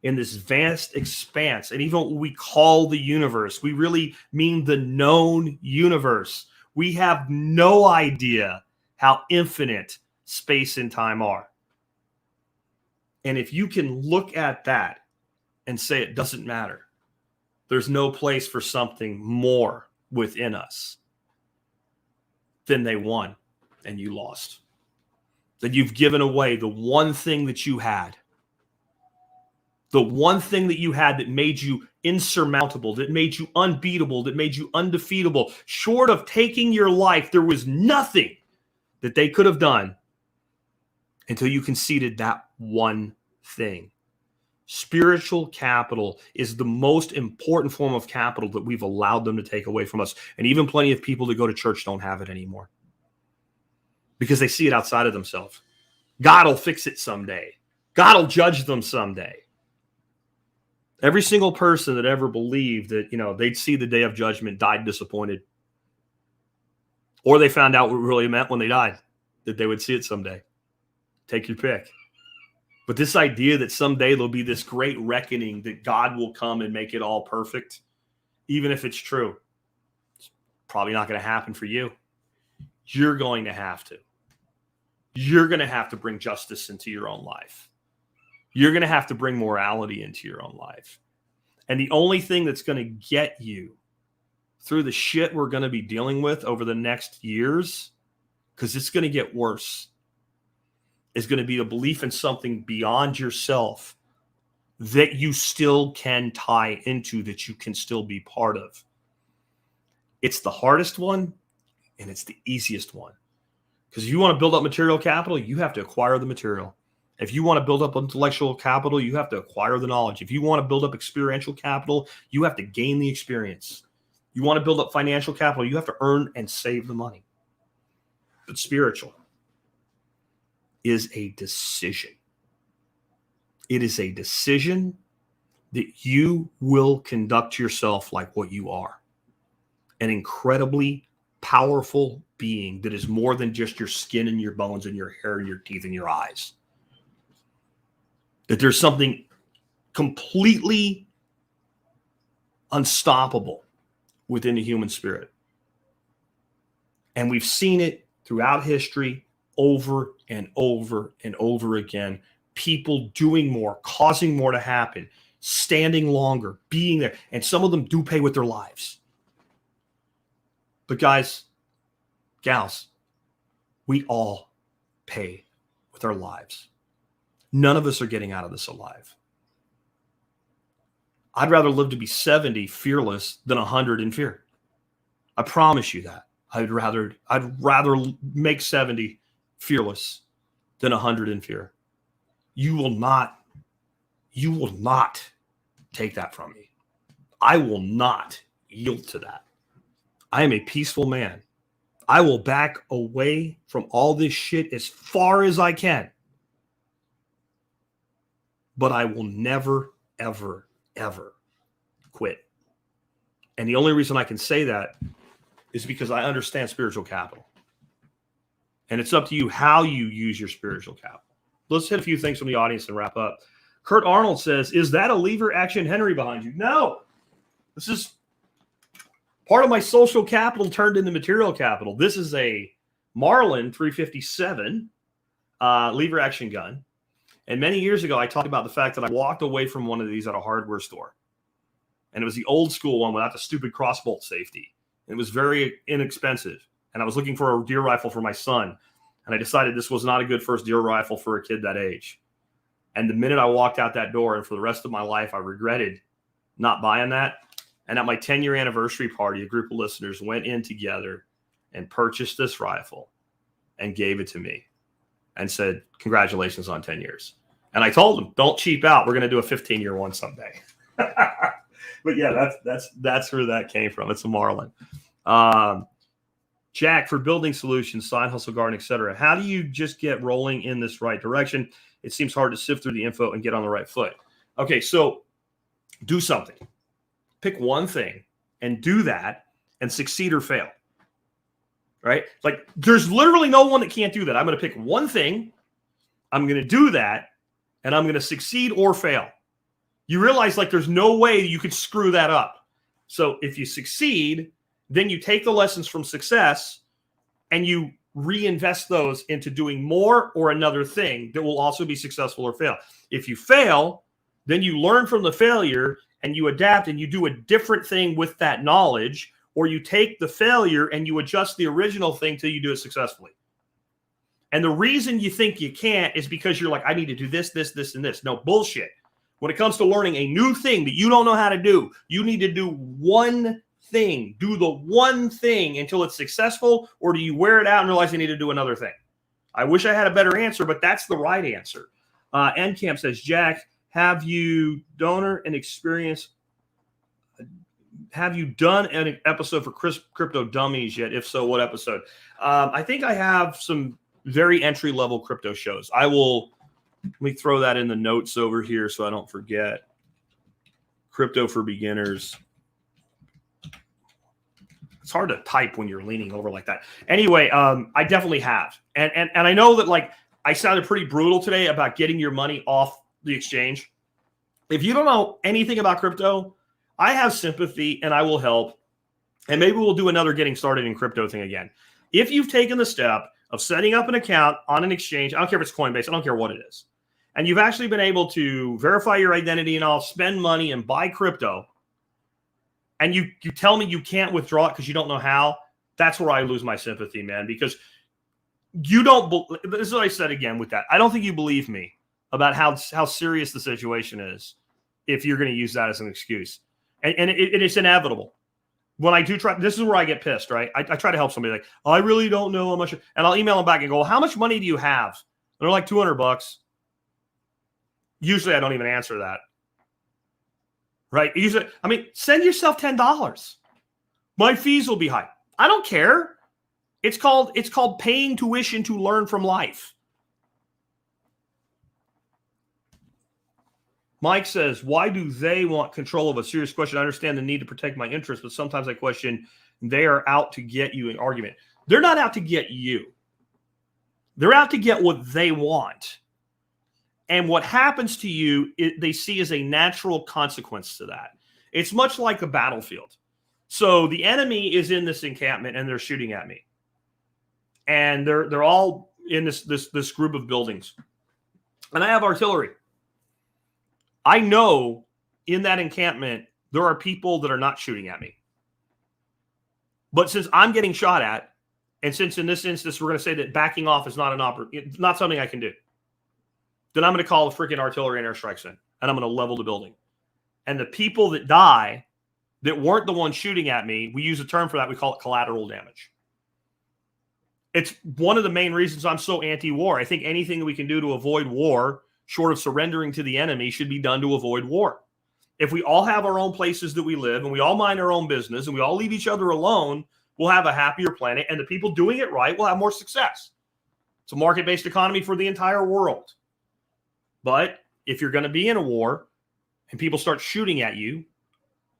in this vast expanse. And even what we call the universe, we really mean the known universe. We have no idea how infinite space and time are. And if you can look at that and say it doesn't matter, there's no place for something more within us, then they won and you lost. Then you've given away the one thing that you had. The one thing that you had that made you insurmountable, that made you unbeatable, that made you undefeatable. Short of taking your life, there was nothing that they could have done until you conceded that one thing. Spiritual capital is the most important form of capital that we've allowed them to take away from us. And even plenty of people that go to church don't have it anymore because they see it outside of themselves. God will fix it someday. God will judge them someday. Every single person that ever believed that, they'd see the day of judgment died disappointed. Or they found out what it really meant when they died, that they would see it someday. Take your pick. But this idea that someday there'll be this great reckoning that God will come and make it all perfect, even if it's true, it's probably not going to happen for you. You're going to have to. You're going to have to bring justice into your own life. You're going to have to bring morality into your own life. And the only thing that's going to get you through the shit we're going to be dealing with over the next years, because it's going to get worse, is going to be a belief in something beyond yourself that you still can tie into, that you can still be part of. It's the hardest one, and it's the easiest one. Because if you want to build up material capital, you have to acquire the material. If you want to build up intellectual capital, you have to acquire the knowledge. If you want to build up experiential capital, you have to gain the experience. You want to build up financial capital, you have to earn and save the money. But spiritual is a decision. It is a decision that you will conduct yourself like what you are. An incredibly powerful being that is more than just your skin and your bones and your hair and your teeth and your eyes. That there's something completely unstoppable within the human spirit. And we've seen it throughout history over and over and over again. People doing more, causing more to happen, standing longer, being there. And some of them do pay with their lives. But guys, gals, we all pay with our lives. None of us are getting out of this alive. I'd rather live to be 70 fearless than 100 in fear. I promise you that. I'd rather make 70 fearless than 100 in fear. You will not take that from me. I will not yield to that. I am a peaceful man. I will back away from all this shit as far as I can. But I will never, ever, ever quit. And the only reason I can say that is because I understand spiritual capital. And it's up to you how you use your spiritual capital. Let's hit a few things from the audience and wrap up. Kurt Arnold says, is that a lever action Henry behind you? No. This is part of my social capital turned into material capital. This is a Marlin 357 lever action gun. And many years ago, I talked about the fact that I walked away from one of these at a hardware store. And it was the old school one without the stupid crossbolt safety. It was very inexpensive. And I was looking for a deer rifle for my son. And I decided this was not a good first deer rifle for a kid that age. And the minute I walked out that door, and for the rest of my life, I regretted not buying that. And at my 10-year anniversary party, a group of listeners went in together and purchased this rifle and gave it to me and said, congratulations on 10 years. And I told them, don't cheap out. We're going to do a 15-year one someday. But yeah, that's where that came from. It's a Marlin. Jack, for building solutions, side hustle garden, etc., how do you just get rolling in this right direction? It seems hard to sift through the info and get on the right foot. Okay, so do something. Pick one thing and do that and succeed or fail. Right? Like, there's literally no one that can't do that. I'm going to pick one thing. I'm going to do that, and I'm going to succeed or fail. You realize, like, there's no way you could screw that up. So if you succeed, then you take the lessons from success and you reinvest those into doing more or another thing that will also be successful or fail. If you fail, then you learn from the failure and you adapt and you do a different thing with that knowledge, or you take the failure and you adjust the original thing till you do it successfully. And the reason you think you can't is because you're like, I need to do this, this, this, and this. No, bullshit. When it comes to learning a new thing that you don't know how to do, you need to do one thing. Do the one thing until it's successful, or do you wear it out and realize you need to do another thing? I wish I had a better answer, but that's the right answer. NCamp says, Jack, have you done an episode for Crypto Dummies yet? If so, what episode? I think I have some very entry-level crypto shows. Let me throw that in the notes over here so I don't forget. Crypto for beginners. It's hard to type when you're leaning over like that. Anyway, I definitely have. And I know that, like, I sounded pretty brutal today about getting your money off the exchange. If you don't know anything about crypto, I have sympathy and I will help. And maybe we'll do another getting started in crypto thing again. If you've taken the step of setting up an account on an exchange, I don't care if it's Coinbase, I don't care what it is, and you've actually been able to verify your identity and all, spend money and buy crypto, and you tell me you can't withdraw it because you don't know how, that's where I lose my sympathy, man, because you don't – this is what I said again with that. I don't think you believe me about how serious the situation is if you're going to use that as an excuse. And it's inevitable. When I do try – this is where I get pissed, right? I try to help somebody like, I really don't know how much – and I'll email them back and go, well, how much money do you have? And they're like $200. Usually I don't even answer that. Right? Usually, I mean, send yourself $10. My fees will be high. I don't care. It's called paying tuition to learn from life. Mike says, why do they want control of a serious question? I understand the need to protect my interests, but sometimes I question they are out to get you in argument. They're not out to get you. They're out to get what they want. And what happens to you, they see as a natural consequence to that. It's much like a battlefield. So the enemy is in this encampment and they're shooting at me. And they're all in this group of buildings. And I have artillery. I know in that encampment, there are people that are not shooting at me. But since I'm getting shot at, and since in this instance, we're going to say that backing off is not not something I can do, then I'm going to call the freaking artillery and airstrikes in, and I'm going to level the building. And the people that die that weren't the ones shooting at me, we use a term for that. We call it collateral damage. It's one of the main reasons I'm so anti-war. I think anything that we can do to avoid war, short of surrendering to the enemy, should be done to avoid war. If we all have our own places that we live and we all mind our own business and we all leave each other alone, we'll have a happier planet, and the people doing it right will have more success. It's a market-based economy for the entire world. But if you're going to be in a war and people start shooting at you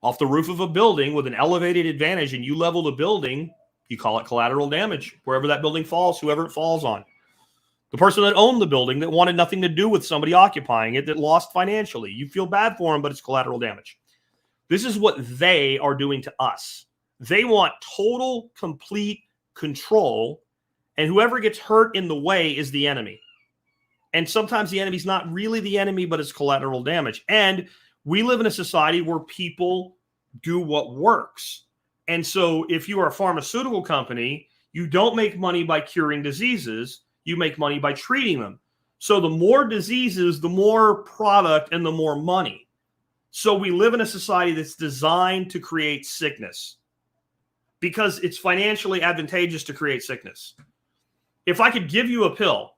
off the roof of a building with an elevated advantage and you level the building, you call it collateral damage. Wherever that building falls, whoever it falls on. The person that owned the building that wanted nothing to do with somebody occupying it that lost financially. You feel bad for them, but it's collateral damage. This is what they are doing to us. They want total, complete control, and whoever gets hurt in the way is the enemy. And sometimes the enemy's not really the enemy, but it's collateral damage. And we live in a society where people do what works. And so if you are a pharmaceutical company, you don't make money by curing diseases. You make money by treating them. So the more diseases, the more product, and the more money. So we live in a society that's designed to create sickness because it's financially advantageous to create sickness. If I could give you a pill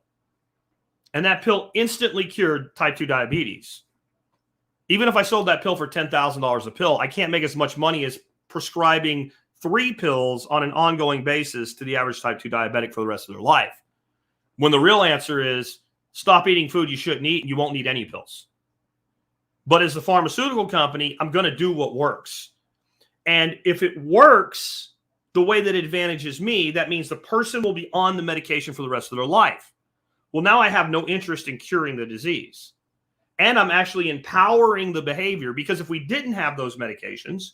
and that pill instantly cured type 2 diabetes, even if I sold that pill for $10,000 a pill, I can't make as much money as prescribing 3 pills on an ongoing basis to the average type 2 diabetic for the rest of their life. When the real answer is stop eating food you shouldn't eat and you won't need any pills. But as a pharmaceutical company, I'm going to do what works. And if it works the way that advantages me, that means the person will be on the medication for the rest of their life. Well, now I have no interest in curing the disease. And I'm actually empowering the behavior, because if we didn't have those medications,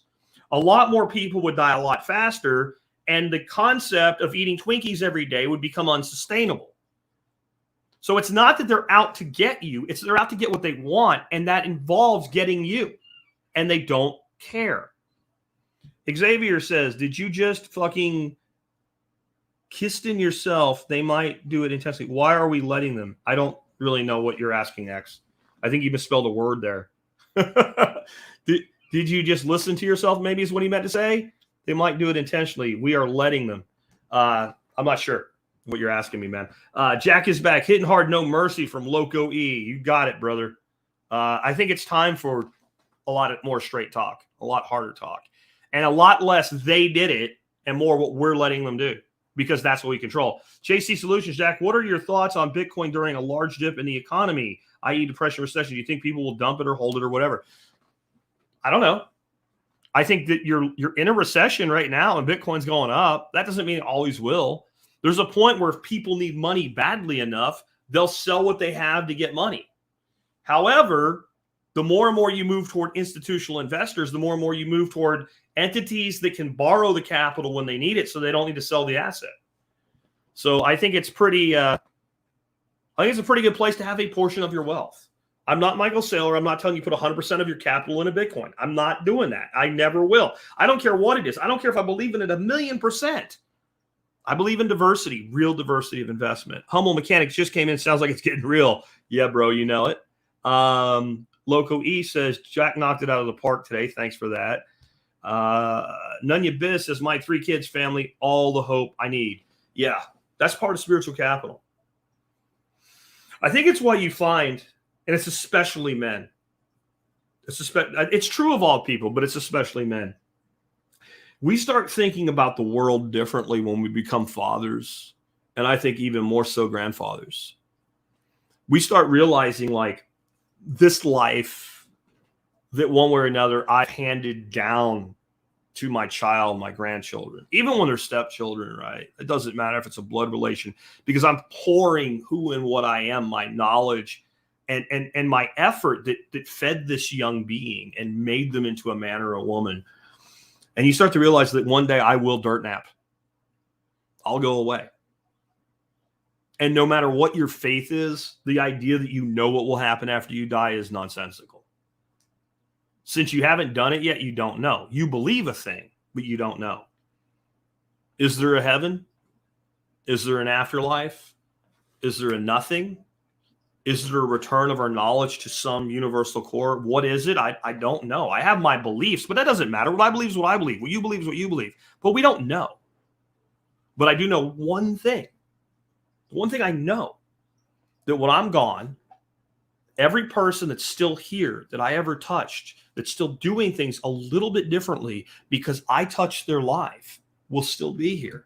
a lot more people would die a lot faster, And the concept of eating Twinkies every day would become unsustainable. So it's not that they're out to get you. It's they're out to get what they want. And that involves getting you. And they don't care. Xavier says, did you just fucking kissed in yourself? They might do it intentionally. Why are we letting them? I don't really know what you're asking, X. I think you misspelled a word there. Did you just listen to yourself? Maybe is what he meant to say. They might do it intentionally. We are letting them. I'm not sure what you're asking me, man. Jack is back. Hitting hard, no mercy from Loco E. You got it, brother. I think it's time for a lot more straight talk, a lot harder talk, and a lot less they did it and more what we're letting them do, because that's what we control. JC Solutions, Jack, what are your thoughts on Bitcoin during a large dip in the economy, i.e. depression, recession? Do you think people will dump it or hold it or whatever? I don't know. I think that you're in a recession right now and Bitcoin's going up. That doesn't mean it always will. There's a point where if people need money badly enough, they'll sell what they have to get money. However, the more and more you move toward institutional investors, the more and more you move toward entities that can borrow the capital when they need it, so they don't need to sell the asset. So I think it's pretty. I think it's a pretty good place to have a portion of your wealth. I'm not Michael Saylor. I'm not telling you put 100% of your capital in a Bitcoin. I'm not doing that. I never will. I don't care what it is. I don't care if I believe in it 1,000,000%. I believe in diversity, real diversity of investment. Humble Mechanics just came in. Sounds like it's getting real. Yeah, bro, you know it. Loco E says, Jack knocked it out of the park today. Thanks for that. Nunya Biz says, my 3 kids, family, all the hope I need. Yeah, that's part of spiritual capital. I think it's why you find, and it's especially men. It's true of all people, but it's especially men. We start thinking about the world differently when we become fathers, and I think even more so grandfathers. We start realizing, like, this life that one way or another I've handed down to my child, my grandchildren, even when they're stepchildren, right? It doesn't matter if it's a blood relation, because I'm pouring who and what I am, my knowledge and my effort that fed this young being and made them into a man or a woman. And you start to realize that one day I will dirt nap. I'll go away. And no matter what your faith is, the idea that you know what will happen after you die is nonsensical. Since you haven't done it yet, you don't know. You believe a thing, but you don't know. Is there a heaven? Is there an afterlife? Is there a nothing? Is there a return of our knowledge to some universal core? What is it? I don't know. I have my beliefs, but that doesn't matter. What I believe is what I believe. What you believe is what you believe. But we don't know. But I do know one thing. One thing I know, that when I'm gone, every person that's still here that I ever touched, that's still doing things a little bit differently because I touched their life, will still be here.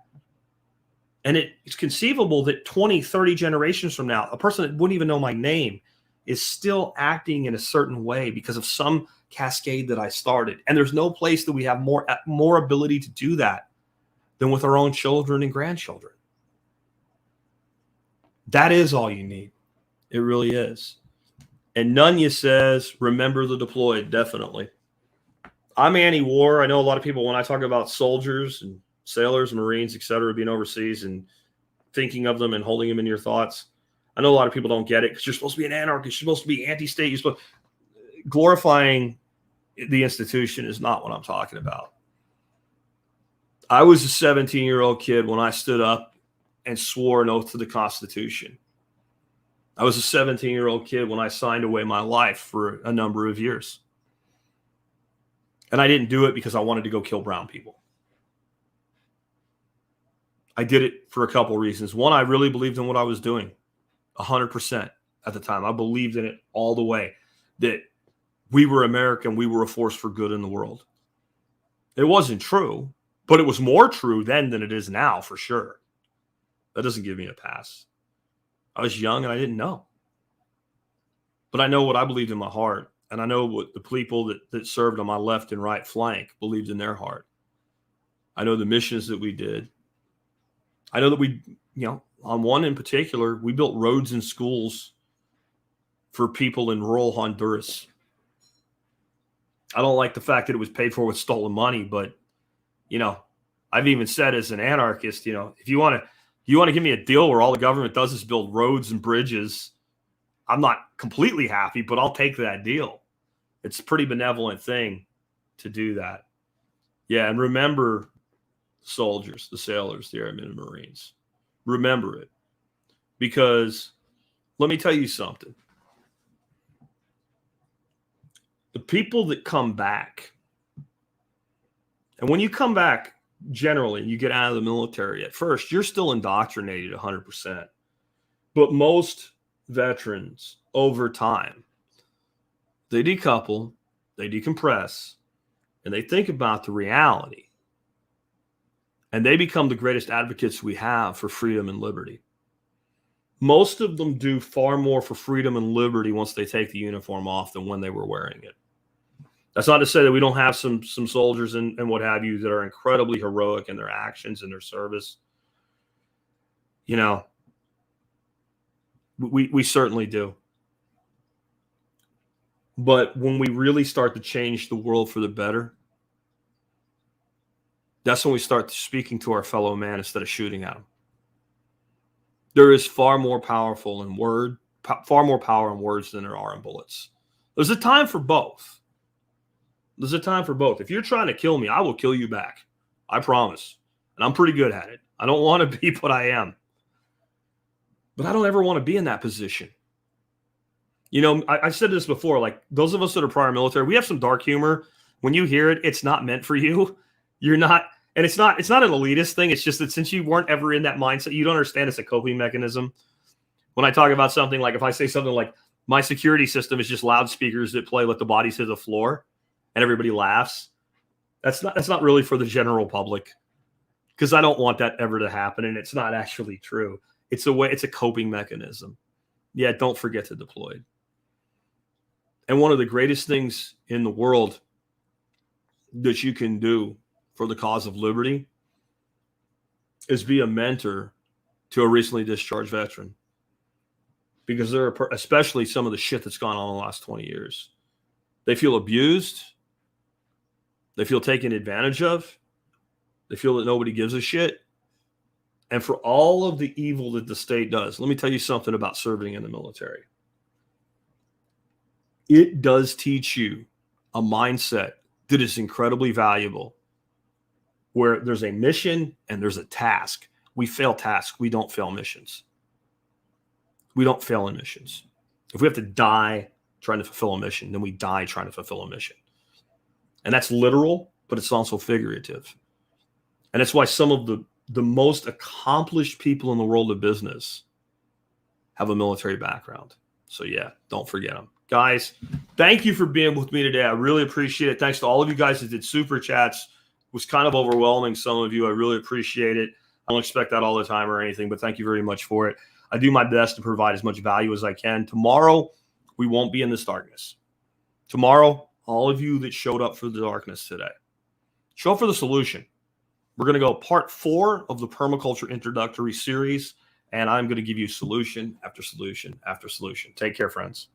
And it's conceivable that 20, 30 generations from now, a person that wouldn't even know my name is still acting in a certain way because of some cascade that I started. And there's no place that we have more ability to do that than with our own children and grandchildren. That is all you need. It really is. And Nunya says, remember the deployed. Definitely. I'm anti-war. I know a lot of people, when I talk about soldiers and sailors, Marines, etc., being overseas and thinking of them and holding them in your thoughts, I know a lot of people don't get it because you're supposed to be an anarchist. You're supposed to be anti-state. You're supposed glorifying the institution is not what I'm talking about. I was a 17-year-old kid when I stood up and swore an oath to the Constitution. I was a 17-year-old kid when I signed away my life for a number of years. And I didn't do it because I wanted to go kill brown people. I did it for a couple reasons. One, I really believed in what I was doing 100% at the time. I believed in it all the way, that we were American. We were a force for good in the world. It wasn't true, but it was more true then than it is now, for sure. That doesn't give me a pass. I was young and I didn't know. But I know what I believed in my heart. And I know what the people that served on my left and right flank believed in their heart. I know the missions that we did. I know that we, on one in particular, we built roads and schools for people in rural Honduras. I don't like the fact that it was paid for with stolen money, but, I've even said as an anarchist, if you want to give me a deal where all the government does is build roads and bridges, I'm not completely happy, but I'll take that deal. It's a pretty benevolent thing to do that. Yeah, and remember soldiers, the sailors, the airmen and Marines. Remember it. Because let me tell you something. The people that come back, and when you come back, generally, you get out of the military at first, you're still indoctrinated 100%. But most veterans, over time, they decouple, they decompress, and they think about the reality. And they become the greatest advocates we have for freedom and liberty. Most of them do far more for freedom and liberty once they take the uniform off than when they were wearing it. That's not to say that we don't have some soldiers and what have you that are incredibly heroic in their actions and their service. We certainly do. But when we really start to change the world for the better, that's when we start speaking to our fellow man instead of shooting at them. There is far more power in words than there are in bullets. There's a time for both. If you're trying to kill me, I will kill you back. I promise. And I'm pretty good at it. I don't want to be what I am. But I don't ever want to be in that position. I said this before, like those of us that are prior military, we have some dark humor. When you hear it, it's not meant for you. You're not, and it's not an elitist thing. It's just that since you weren't ever in that mindset, you don't understand it's a coping mechanism. When I talk about something like, if I say something like my security system is just loudspeakers that play Let the Bodies Hit the Floor and everybody laughs, that's not really for the general public, because I don't want that ever to happen. And it's not actually true. It's a coping mechanism. Yeah. Don't forget to deploy. And one of the greatest things in the world that you can do for the cause of liberty is be a mentor to a recently discharged veteran. Because there are, especially some of the shit that's gone on in the last 20 years. They feel abused. They feel taken advantage of. They feel that nobody gives a shit. And for all of the evil that the state does, let me tell you something about serving in the military. It does teach you a mindset that is incredibly valuable, where there's a mission and there's a task. We fail tasks. We don't fail missions. We don't fail in missions. If we have to die trying to fulfill a mission, then we die trying to fulfill a mission. And that's literal, but it's also figurative. And that's why some of the most accomplished people in the world of business have a military background. So yeah, don't forget them. Guys, thank you for being with me today. I really appreciate it. Thanks to all of you guys that did super chats. It was kind of overwhelming, some of you. I really appreciate it. I don't expect that all the time or anything, but thank you very much for it. I do my best to provide as much value as I can. Tomorrow, we won't be in this darkness. Tomorrow, all of you that showed up for the darkness today, show up for the solution. We're going to go part 4 of the permaculture introductory series, and I'm going to give you solution after solution after solution. Take care, friends.